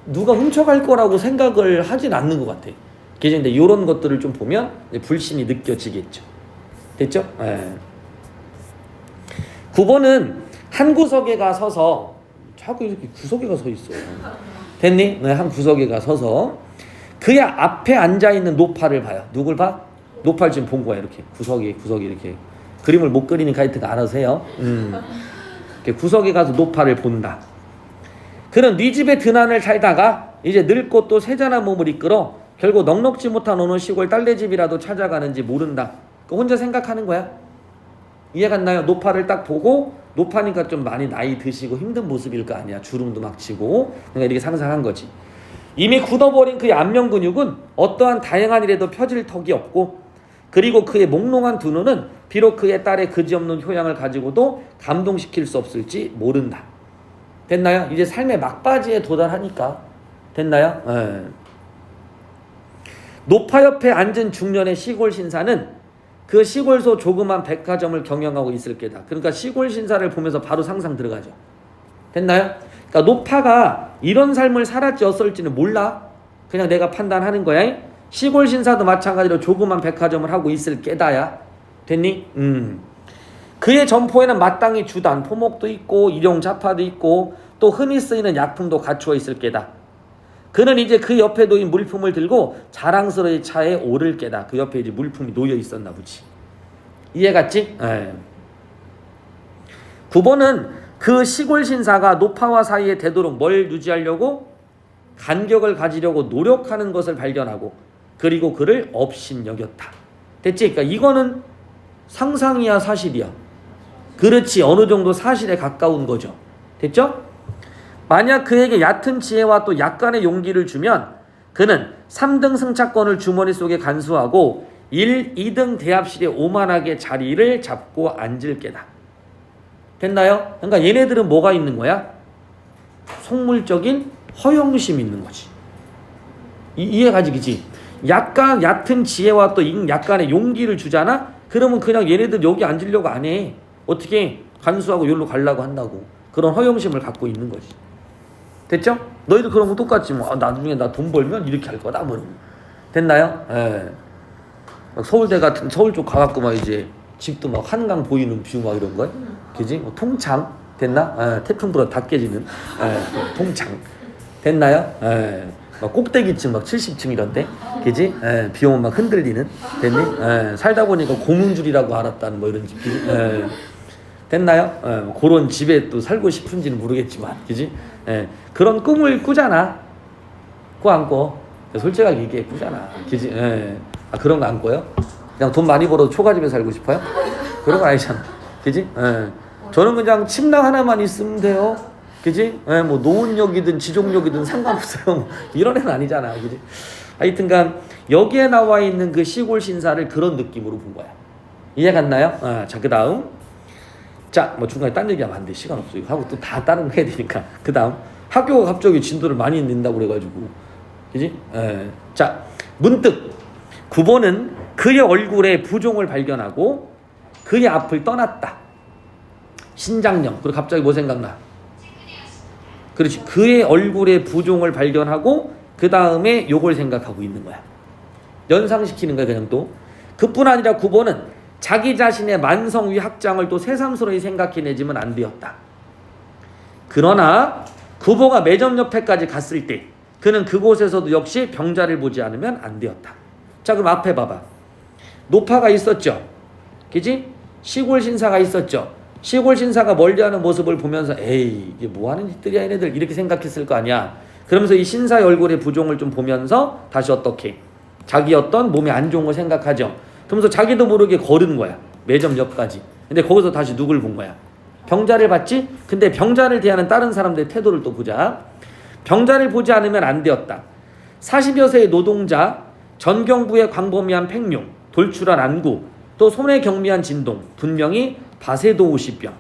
누가 훔쳐갈 거라고 생각을 하진 않는 것 같아. 그래서 이제 이런 것들을 좀 보면 불신이 느껴지겠죠. 됐죠? 예. 9번은 한 구석에 가 서서, 자꾸 이렇게 구석에 가 서 있어. 됐니? 네, 한 구석에 가 서서 그의 앞에 앉아있는 노파를 봐요. 누굴 봐? 노파를 지금 본 거야. 이렇게 구석에 이렇게. 그림을 못 그리니까 하여튼 알아서 해요. 이렇게 구석에 가서 노파를 본다. 그는 네 집에 드난을 살다가 이제 늙고 또 세잔한 몸을 이끌어 결국 넉넉지 못한 어느 시골 딸내 집이라도 찾아가는지 모른다. 혼자 생각하는 거야. 이해 갔나요? 노파를 딱 보고, 노파니까 좀 많이 나이 드시고 힘든 모습일 거 아니야. 주름도 막 치고. 그러니까 이렇게 상상한 거지. 이미 굳어버린 그의 안면 근육은 어떠한 다양한 일에도 펴질 턱이 없고, 그리고 그의 몽롱한 두 눈은 비록 그의 딸의 그지없는 효양을 가지고도 감동시킬 수 없을지 모른다. 됐나요? 이제 삶의 막바지에 도달하니까. 됐나요? 네. 노파 옆에 앉은 중년의 시골 신사는 그 시골소 조그만 백화점을 경영하고 있을 게다. 그러니까 시골 신사를 보면서 바로 상상 들어가죠. 됐나요? 그러니까 노파가 이런 삶을 살았지 어떨지는 몰라. 그냥 내가 판단하는 거야. 시골 신사도 마찬가지로 조그만 백화점을 하고 있을 게다야. 됐니? 그의 점포에는 마땅히 주단, 포목도 있고 일용 자파도 있고 또 흔히 쓰이는 약품도 갖추어 있을 게다. 그는 이제 그 옆에 놓인 물품을 들고 자랑스러이 차에 오를 게다. 그 옆에 이제 물품이 놓여 있었나 보지. 이해 갔지? 9번은 그 시골 신사가 노파와 사이에 되도록 뭘 유지하려고? 간격을 가지려고 노력하는 것을 발견하고 그리고 그를 업신여겼다. 됐지? 그러니까 이거는 상상이야 사실이야? 그렇지. 어느 정도 사실에 가까운 거죠. 됐죠? 만약 그에게 얕은 지혜와 또 약간의 용기를 주면 그는 3등 승차권을 주머니 속에 간수하고 1, 2등 대합실에 오만하게 자리를 잡고 앉을 게다. 됐나요? 그러니까 얘네들은 뭐가 있는 거야? 속물적인 허영심이 있는 거지. 이해가지, 그치? 약간 얕은 지혜와 또 약간의 용기를 주잖아? 그러면 그냥 얘네들 여기 앉으려고 안 해. 어떻게 간수하고 여기로 가려고 한다고. 그런 허영심을 갖고 있는 거지. 됐죠? 너희도 그런 거 똑같지 뭐. 나중에 나 돈 벌면 이렇게 할 거다 뭐. 됐나요? 막 서울대 같은 서울 쪽 가갖고 막 이제 집도 막 한강 보이는 뷰 막 이런 거, 그지? 뭐 통창 됐나? 태풍 불어 다 깨지는 통창 됐나요? 막 꼭대기층 막 70층 이런데, 그지? 비 오면 막 흔들리는 됐니? 살다 보니까 고문줄이라고 알았다는 뭐 이런 집, 됐나요? 뭐 그런 집에 또 살고 싶은지는 모르겠지만, 그지? 그런 꿈을 꾸잖아. 꾸 안 꿔? 솔직하게 얘기해, 꾸잖아. 그지? 그런 거 안 꿔요? 그냥 돈 많이 벌어도 초가집에 살고 싶어요? 그런 거 아니잖아. 그지? 저는 그냥 침낭 하나만 있으면 돼요. 그지? 뭐 노은역이든 지종역이든 상관없어요. 뭐 이런 애는 아니잖아. 그지? 하여튼간 여기에 나와 있는 그 시골 신사를 그런 느낌으로 본 거야. 이해 갔나요? 자, 그 다음. 자, 뭐 중간에 딴 얘기하면 안 돼. 시간 없어. 이거 하고 또 다 다른 거 해야 되니까. 그 다음. 학교가 갑자기 진도를 많이 낸다고 그래가지고. 그지? 자, 문득 9번은 그의 얼굴에 부종을 발견하고 그의 앞을 떠났다. 신장령. 그리고 갑자기 뭐 생각나? 그렇지. 그의 얼굴에 부종을 발견하고 그 다음에 요걸 생각하고 있는 거야. 연상시키는 거야 그냥 또. 그뿐 아니라 9번은 자기 자신의 만성위 학장을 또 새삼스러이 생각해내지면 안 되었다. 그러나 9번가 매점 옆에까지 갔을 때 그는 그곳에서도 역시 병자를 보지 않으면 안 되었다. 자, 그럼 앞에 봐봐. 노파가 있었죠. 그지? 시골 신사가 있었죠. 시골 신사가 멀리하는 모습을 보면서 에이 이게 뭐하는 짓들이야 얘네들 이렇게 생각했을 거 아니야. 그러면서 이 신사의 얼굴의 부종을 좀 보면서 다시 어떻게 자기 어떤 몸에 안 좋은 걸 생각하죠. 그러면서 자기도 모르게 걸은 거야. 매점 옆까지. 근데 거기서 다시 누굴 본 거야? 병자를 봤지? 근데 병자를 대하는 다른 사람들의 태도를 또 보자. 병자를 보지 않으면 안 되었다. 40여 세의 노동자, 전경부의 광범위한 팽용, 돌출한 안구, 또 손에 경미한 진동, 분명히 바세도우시병.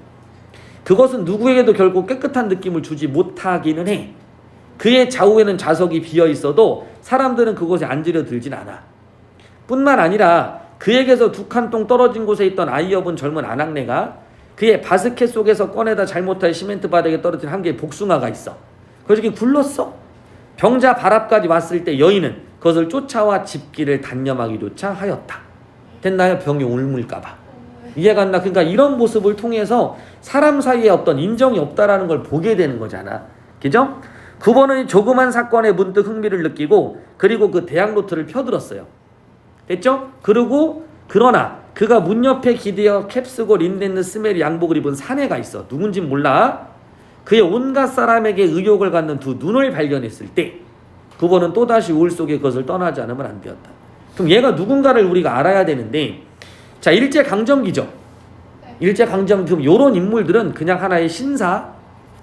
그것은 누구에게도 결코 깨끗한 느낌을 주지 못하기는 해. 그의 좌우에는 좌석이 비어 있어도 사람들은 그곳에 앉으려 들진 않아. 뿐만 아니라 그에게서 두 칸 똥 떨어진 곳에 있던 아이여분 젊은 아낙네가 그의 바스켓 속에서 꺼내다 잘못하여 시멘트 바닥에 떨어진 한 개의 복숭아가 있어. 그래서 이게 굴렀어. 병자 발 앞까지 왔을 때 여인은 그것을 쫓아와 집기를 단념하기조차 하였다. 됐나요? 병이 옮을까봐. 이해가 안 나? 그러니까 이런 모습을 통해서 사람 사이에 어떤 인정이 없다라는 걸 보게 되는 거잖아. 그죠? 9번은 조그만 사건에 문득 흥미를 느끼고 그리고 그 대학 노트를 펴들었어요. 됐죠? 그러나 그가 문 옆에 기대어 캡 쓰고 린넨느 스멜 양복을 입은 사내가 있어. 누군진 몰라. 그의 온갖 사람에게 의욕을 갖는 두 눈을 발견했을 때 9번은 또다시 우울 속에 그것을 떠나지 않으면 안 되었다. 그럼 얘가 누군가를 우리가 알아야 되는데, 자, 일제강점기죠. 일제강점, 그럼 요런 인물들은 그냥 하나의 신사,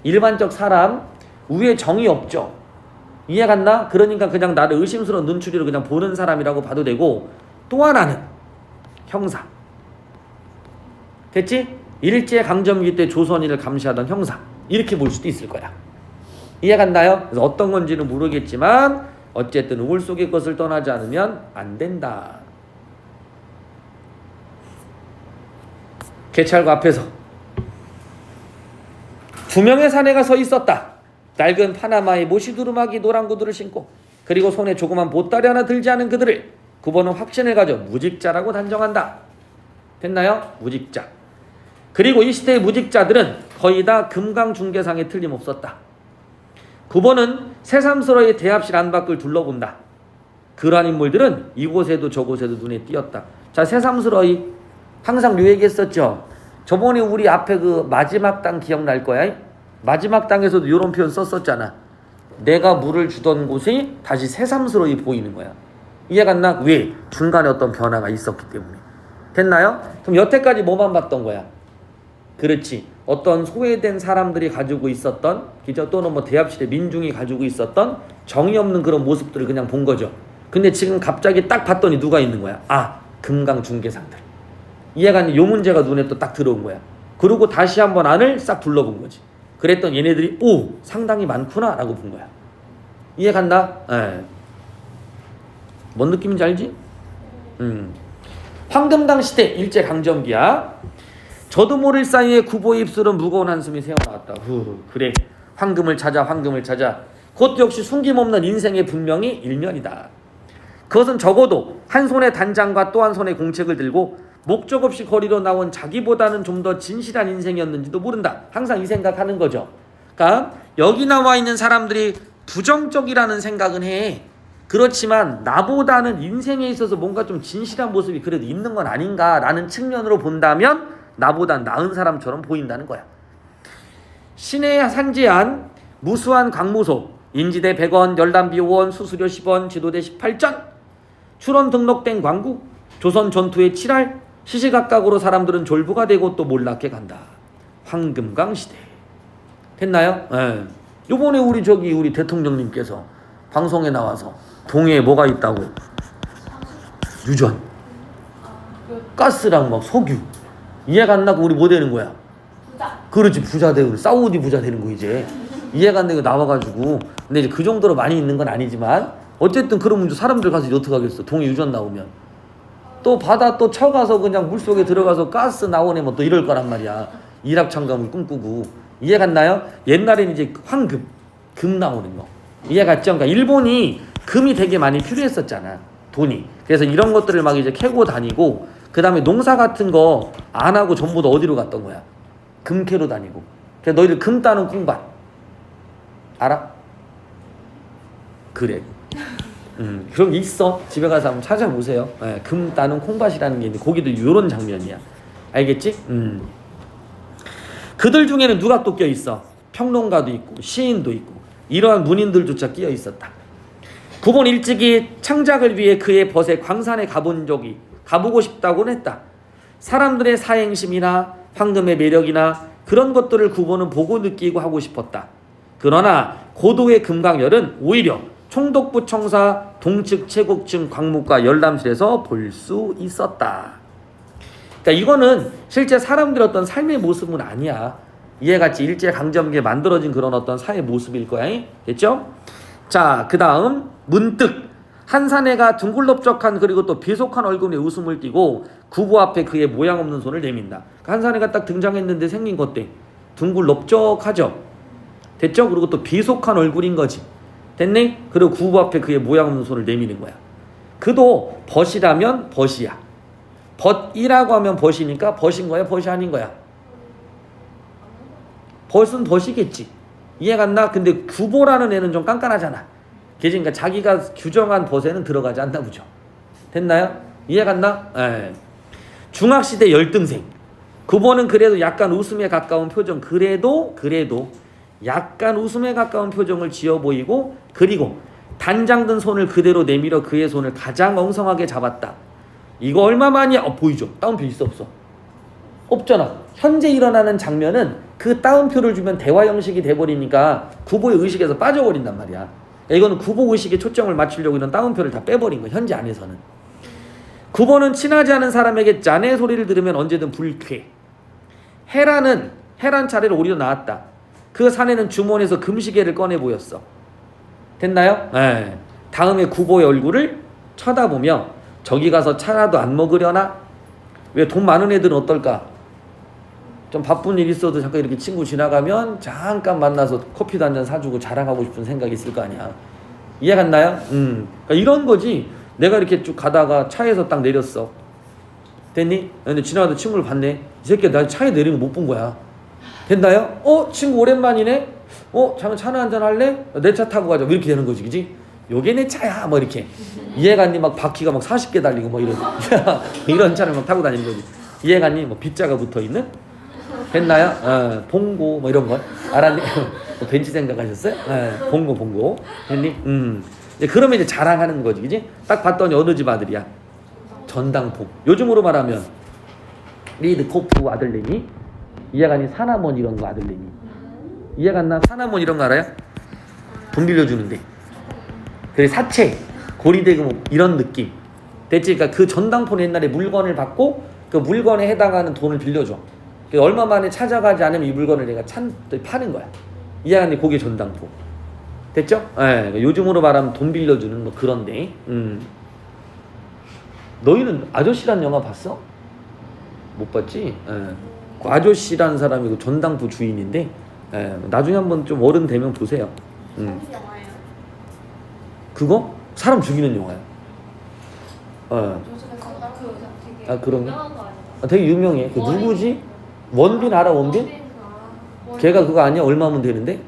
일반적 사람, 위에 정이 없죠. 이해 갔나? 그러니까 그냥 나를 의심스러운 눈초리로 그냥 보는 사람이라고 봐도 되고, 또 하나는 형사. 됐지? 일제강점기 때 조선인을 감시하던 형사. 이렇게 볼 수도 있을 거야. 이해 갔나요? 그래서 어떤 건지는 모르겠지만 어쨌든 우울 속의 것을 떠나지 않으면 안 된다. 개찰구 앞에서 두 명의 사내가 서 있었다. 낡은 파나마의 모시두루마기 노란 구두를 신고 그리고 손에 조그만 보따리 하나 들지 않은 그들을 9번은 확신을 가져 무직자라고 단정한다. 됐나요? 무직자. 그리고 이 시대의 무직자들은 거의 다 금강중개상에 틀림없었다. 9번은 새삼스러이 대합실 안팎을 둘러본다. 그러한 인물들은 이곳에도 저곳에도 눈에 띄었다. 자, 새삼스러이 항상 요 얘기했었죠. 저번에 우리 앞에 그 마지막 당 기억날 거야. 마지막 당에서도 이런 표현 썼었잖아. 내가 물을 주던 곳이 다시 새삼스러이 보이는 거야. 이해갔나? 왜? 중간에 어떤 변화가 있었기 때문에. 됐나요? 그럼 여태까지 뭐만 봤던 거야? 그렇지. 어떤 소외된 사람들이 가지고 있었던, 그죠? 또는 뭐 대합실의 민중이 가지고 있었던 정이 없는 그런 모습들을 그냥 본 거죠. 근데 지금 갑자기 딱 봤더니 누가 있는 거야? 아, 금강 중개상들. 이해가 요 문제가 눈에 또 딱 들어온 거야. 그리고 다시 한번 안을 싹 둘러본 거지. 그랬던 얘네들이 오, 상당히 많구나 라고 본 거야. 이해간다? 예. 뭔 느낌인지 알지? 황금당 시대 일제강점기야. 저도 모를 사이에 구보의 입술은 무거운 한숨이 새어나왔다. 그래, 황금을 찾아. 그것도 역시 숨김없는 인생의 분명히 일면이다. 그것은 적어도 한 손에 단장과 또 한 손에 공책을 들고 목적 없이 거리로 나온 자기보다는 좀 더 진실한 인생이었는지도 모른다. 항상 이 생각하는 거죠. 그러니까 여기 나와 있는 사람들이 부정적이라는 생각은 해. 그렇지만 나보다는 인생에 있어서 뭔가 좀 진실한 모습이 그래도 있는 건 아닌가라는 측면으로 본다면 나보다 나은 사람처럼 보인다는 거야. 신의 산지안, 무수한 광무소, 인지대 100원, 열담비 5원, 수수료 10원, 지도대 18전, 출원 등록된 광구, 조선 전투의 7할, 시시각각으로 사람들은 졸부가 되고 또 몰락해 간다. 황금강 시대. 됐나요? 예. 요번에 우리 대통령님께서 방송에 나와서 동해에 뭐가 있다고? 유전, 가스랑 막 석유. 이해가 안 나고 우리 뭐 되는 거야? 부자. 그렇지, 부자 되고 사우디 부자 되는 거 이제. 이해가 안 되고 나와가지고. 근데 이제 그 정도로 많이 있는 건 아니지만 어쨌든 그런 문제 사람들 가서 어떻게 하겠어? 동해 유전 나오면 또 바다 또 쳐가서 그냥 물속에 들어가서 가스 나오네 뭐 또 이럴 거란 말이야. 일확천금을 꿈꾸고. 이해갔나요? 옛날에는 이제 황금, 금 나오는 거. 이해갔죠? 그러니까 일본이 금이 되게 많이 필요했었잖아. 돈이. 그래서 이런 것들을 막 이제 캐고 다니고 그 다음에 농사 같은 거 안 하고 전부 다 어디로 갔던 거야? 금 캐러 다니고. 그래서 너희들 금 따는 콩밭 알아? 그래. 그런 게 있어. 집에 가서 한번 찾아보세요. 예, 금 따는 콩밭이라는 게 있는데 거기도 이런 장면이야. 알겠지? 그들 중에는 누가 또 껴있어? 평론가도 있고 시인도 있고 이러한 문인들조차 끼어 있었다. 9번 일찍이 창작을 위해 그의 벗에 광산에 가보고 싶다고는 했다. 사람들의 사행심이나 황금의 매력이나 그런 것들을 9번은 보고 느끼고 하고 싶었다. 그러나 고도의 금강열은 오히려 총독부 청사 동측 최고층 광목과 열람실에서 볼 수 있었다. 그러니까 이거는 실제 사람들의 어떤 삶의 모습은 아니야. 이해같이 일제강점기에 만들어진 그런 어떤 사회 모습일 거야. 됐죠? 자, 그 다음 문득 한 사내가 둥글럽적한 그리고 또 비속한 얼굴에 웃음을 띠고 구보 앞에 그의 모양 없는 손을 내민다. 한 사내가 딱 등장했는데 생긴 것 때 둥글럽적하죠? 됐죠? 그리고 또 비속한 얼굴인 거지. 됐니? 그리고 구보 앞에 그의 모양 없는 손을 내미는 거야. 그도 벗이라면 벗이야. 벗이라고 하면 벗이니까 벗인 거야? 벗이 아닌 거야? 벗은 벗이겠지. 이해갔나? 근데 구보라는 애는 좀 깐깐하잖아. 그러니까 자기가 규정한 벗에는 들어가지 않나 보죠. 됐나요? 이해갔나? 예. 중학시대 열등생. 구보는 그래도 약간 웃음에 가까운 표정. 그래도 약간 웃음에 가까운 표정을 지어 보이고 그리고 단장 든 손을 그대로 내밀어 그의 손을 가장 엉성하게 잡았다. 이거 얼마만이야? 보이죠? 따옴표 있어 없어? 없잖아. 현재 일어나는 장면은 그 따옴표를 주면 대화 형식이 돼버리니까 구보의 의식에서 빠져버린단 말이야. 이거는 구보 의식에 초점을 맞추려고 이런 따옴표를 다 빼버린 거야. 현재 안에서는. 구보는 친하지 않은 사람에게 자네 소리를 들으면 언제든 불쾌. 해란 차례로 오리로 나왔다. 그 사내는 주머니에서 금시계를 꺼내 보였어. 됐나요? 네. 다음에 구보의 얼굴을 쳐다보며 저기 가서 차라도 안 먹으려나? 왜 돈 많은 애들은 어떨까? 좀 바쁜 일 있어도 잠깐 이렇게 친구 지나가면 잠깐 만나서 커피도 한잔 사주고 자랑하고 싶은 생각이 있을 거 아니야. 이해갔나요? 그러니까 이런 거지. 내가 이렇게 쭉 가다가 차에서 딱 내렸어. 됐니? 근데 지나가다 친구를 봤네. 이 새끼가 나 차에 내린 거 못 본 거야. 됐나요? 친구 오랜만이네? 자면 차나 한잔 할래? 내 차 타고 가자. 뭐 이렇게 되는 거지, 그지? 요게 내 차야, 뭐 이렇게. 이해가니 막 바퀴가 막 40개 달리고 뭐 이런 이런 차를 막 타고 다니는 거지. 이해가니 뭐 빗자가 붙어 있는? 됐나요? 봉고 뭐 이런 거 알았니? 뭐 벤치 생각하셨어요? 봉고 됐니? 이제 그러면 이제 자랑하는 거지, 그지? 딱 봤더니 어느 집 아들이야? 전당포. 요즘으로 말하면 리드코프 아들내미, 이해가니 사나몬 이런 거 아들내미. 이해갔나? 사나몬 이런 거 알아요? 돈 빌려주는데. 그래 사채, 고리대금 이런 느낌. 됐지? 그러니까 그 전당포는 옛날에 물건을 받고 그 물건에 해당하는 돈을 빌려줘. 그래서 얼마 만에 찾아가지 않으면 이 물건을 내가 파는 거야. 이해하니? 그게 전당포. 됐죠? 그러니까 요즘으로 말하면 돈 빌려주는 뭐 그런데. 너희는 아저씨란 영화 봤어? 못 봤지? 그 아저씨란 사람이 그 전당포 주인인데, 나중에 한번 좀 어른 되면 보세요. 한국 영화예요. 그거 사람 죽이는 영화야. 요즘에 그 되게 그런 거? 유명한 거 아니야? 되게 유명해. 그 누구지? 원빈 알아? 원빈? 걔가 그거 아니야? 얼마면 되는데?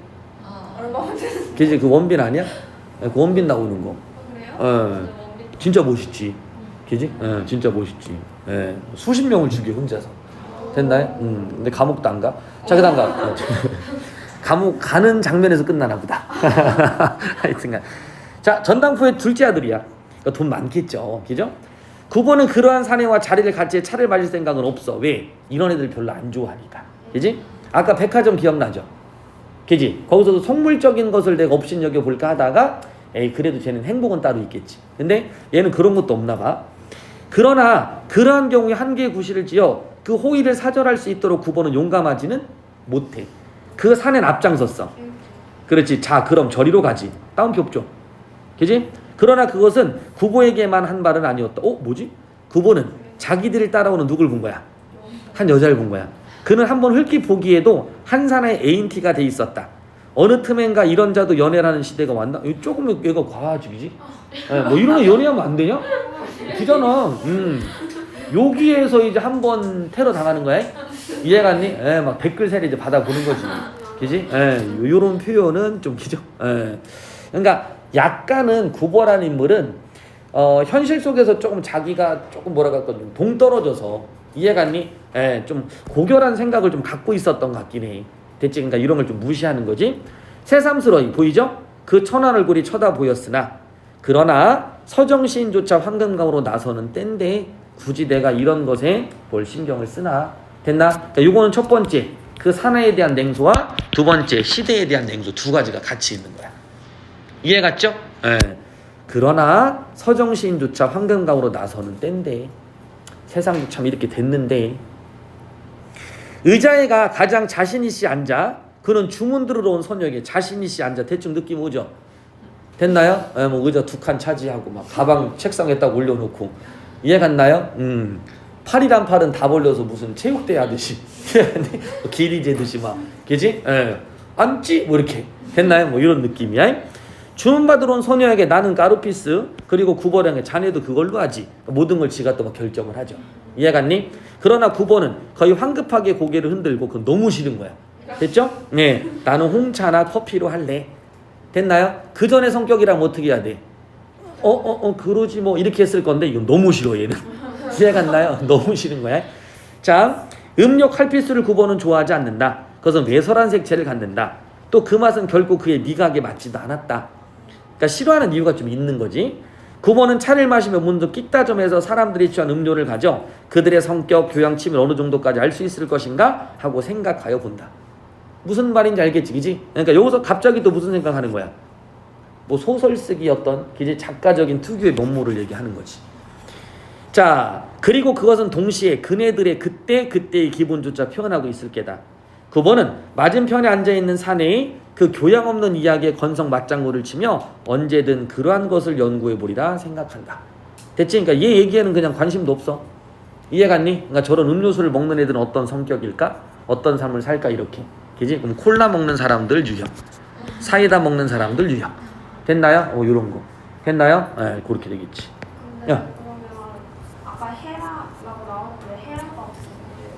얼마면 되는? 걔지 그 원빈 아니야? 그 원빈 나오는 거. 그래요? 진짜 멋있지. 걔지? 진짜 멋있지. 수십 명을 죽여 혼자서. 됐나요? 근데 감옥도 안 가. 자, 그다음 가. 감옥 가는 장면에서 끝나나 보다. 하여튼간. 자, 전당포의 둘째 아들이야. 그러니까 돈 많겠죠. 그죠? 9번은 그러한 사내와 자리를 같이 차를 마실 생각은 없어. 왜? 이런 애들 별로 안 좋아하니까. 그지? 아까 백화점 기억나죠? 그지? 거기서도 속물적인 것을 내가 업신여겨 볼까 하다가 에이 그래도 쟤는 행복은 따로 있겠지. 근데 얘는 그런 것도 없나 봐. 그러나 그러한 경우에 한 개의 구실을 지어 그 호의를 사절할 수 있도록 9번은 용감하지는 못해. 그 사내는 앞장섰어. 그렇지. 자 그럼 저리로 가지. 따옴표 없죠. 그지? 그러나 그것은 구보에게만 한 말은 아니었다. 뭐지? 구보는 자기들을 따라오는 누굴 본 거야? 한 여자를 본 거야. 그는 한번 흘낏 보기에도 한 사나의 애인티가 돼 있었다. 어느 틈엔가 이런 자도 연애라는 시대가 왔나? 조금 얘가 과하지, 그지? 뭐 이런 거 연애하면 안 되냐? 그잖아. 여기에서 이제 한번 테러 당하는 거야? 이해갔니? 막 댓글 세례 이제 받아보는 거지. 그지? 요런 표현은 좀 기죠. 그러니까 약간은 구보라는 인물은 현실 속에서 조금 자기가 조금 뭐라 할까 동떨어져서 이해갔니? 좀 고결한 생각을 좀 갖고 있었던 것 같긴 해. 됐지? 그러니까 이런 걸 좀 무시하는 거지. 새삼스러이 보이죠? 그 천한 얼굴이 쳐다 보였으나 그러나 서정시인조차 황금강으로 나서는 때인데 굳이 내가 이런 것에 뭘 신경을 쓰나? 됐나? 그러니까 요거는 첫 번째 그 사나이에 대한 냉소와 두 번째 시대에 대한 냉소 두 가지가 같이 있는 거야. 이해 갔죠? 그러나 서정시인조차 황금강으로 나서는 때인데 세상도 참 이렇게 됐는데 의자에가 가장 자신있이 앉아 그는 주문 들으러 온 소녀에게 자신있이 앉아 대충 느낌 오죠? 됐나요? 뭐 의자 두 칸 차지하고 막 가방 책상에 딱 올려놓고 이해 갔나요? 팔이란 팔은 다 벌려서 무슨 체육대회 하듯이 길이 재듯이 막 그지? 앉지? 뭐 이렇게 됐나요? 뭐 이런 느낌이야. 주문 받으러 온 소녀에게 나는 까루피스 그리고 구보령에 자네도 그걸로 하지. 모든 걸 지가 또 막 결정을 하죠. 이해 갔니? 그러나 구보는 거의 황급하게 고개를 흔들고 그건 너무 싫은 거야. 됐죠? 네, 나는 홍차나 커피로 할래. 됐나요? 그 전에 성격이라면 어떻게 해야 돼? 그러지 뭐 이렇게 했을 건데 이건 너무 싫어 얘는. 이해 갔나요? 너무 싫은 거야. 자, 음료 칼피스를 구보는 좋아하지 않는다. 그것은 외설한 색채를 갖는다. 또 그 맛은 결코 그의 미각에 맞지도 않았다. 그러니까 싫어하는 이유가 좀 있는 거지. 구보는 차를 마시며 문득 끽다점에서 사람들이 취한 음료를 가져 그들의 성격, 교양침을 어느 정도까지 알 수 있을 것인가 하고 생각하여 본다. 무슨 말인지 알겠지, 그지? 그러니까 여기서 갑자기 또 무슨 생각하는 거야? 뭐 소설 쓰기 어떤 기지 작가적인 특유의 면모를 얘기하는 거지. 자, 그리고 그것은 동시에 그네들의 그때의 기분조차 표현하고 있을 게다. 구보는 맞은편에 앉아있는 사내의 그 교양 없는 이야기에 건성 맞장구를 치며 언제든 그러한 것을 연구해보리라 생각한다. 됐지? 그러니까 얘 얘기에는 그냥 관심도 없어. 이해 갔니? 그러니까 저런 음료수를 먹는 애들은 어떤 성격일까? 어떤 삶을 살까? 이렇게. 그지? 그럼 콜라 먹는 사람들 유형, 사이다 먹는 사람들 유형. 됐나요? 요런 거. 됐나요? 그렇게 되겠지. 근데 야. 그러면 아까 헤라라고 나왔는데 헤라가 없었는데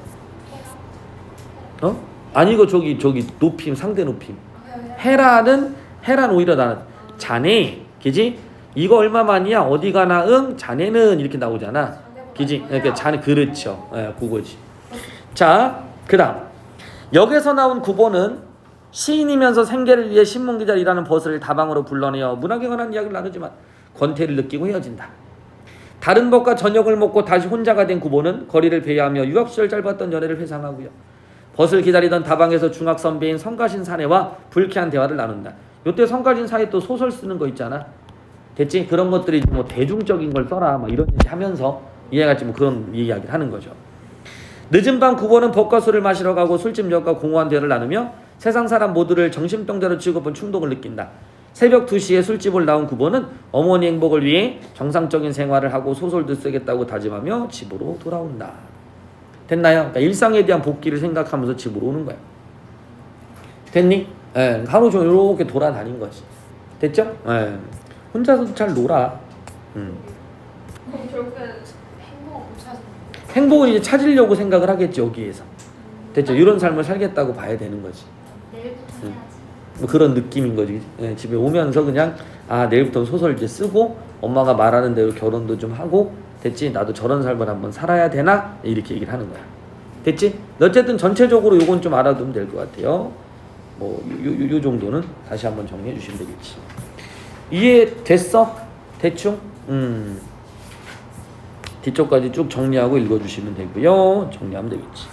헤라? 아니 이거 저기 높임 상대 높임. 그냥 헤란 오히려 나는 자네, 그지? 이거 얼마만이야? 어디 가나? 응, 자네는 이렇게 나오잖아, 그지? 그러니까 자네 그렇죠. 예, 그거지. 자, 그다음 여기서 나온 구보는 시인이면서 생계를 위해 신문기자를 일하는 버스를 다방으로 불러내어 문학에 관한 이야기를 나누지만 권태를 느끼고 헤어진다. 다른 법과 저녁을 먹고 다시 혼자가 된 구보는 거리를 배회하며 유학 시절 짧았던 연애를 회상하고요. 벗을 기다리던 다방에서 중학 선배인 성가신 사내와 불쾌한 대화를 나눈다. 요때 성가신 사내 또 소설 쓰는 거 있잖아. 됐지? 그런 것들이 뭐 대중적인 걸 써라 막 이런 얘기 하면서 이해같이 뭐 그런 이야기를 하는 거죠. 늦은 밤 구보는 법과 술을 마시러 가고 술집 역과 공허한 대화를 나누며 세상 사람 모두를 정신병자로 취급한 충동을 느낀다. 새벽 2시에 술집을 나온 구보는 어머니 행복을 위해 정상적인 생활을 하고 소설도 쓰겠다고 다짐하며 집으로 돌아온다. 됐나요? 그러니까 일상에 대한 복귀를 생각하면서 집으로 오는 거야. 됐니? 예, 하루 종일 이렇게 돌아다닌 거지. 됐죠? 예. 혼자서도 잘 놀아. 그럼 결국엔 행복을 못 찾는 거예요. 행복을 이제 찾으려고 생각을 하겠지, 여기에서. 됐죠? 이런 삶을 살겠다고 봐야 되는 거지. 내일부터 해야지. 뭐 그런 느낌인 거지. 예, 집에 오면서 그냥 내일부터 소설 이제 쓰고 엄마가 말하는 대로 결혼도 좀 하고 됐지? 나도 저런 삶을 한번 살아야 되나? 이렇게 얘기를 하는 거야. 됐지? 어쨌든 전체적으로 요건 좀 알아두면 될 것 같아요. 뭐 요 정도는 다시 한번 정리해 주시면 되겠지. 이해됐어? 대충? 뒤쪽까지 쭉 정리하고 읽어주시면 되고요. 정리하면 되겠지.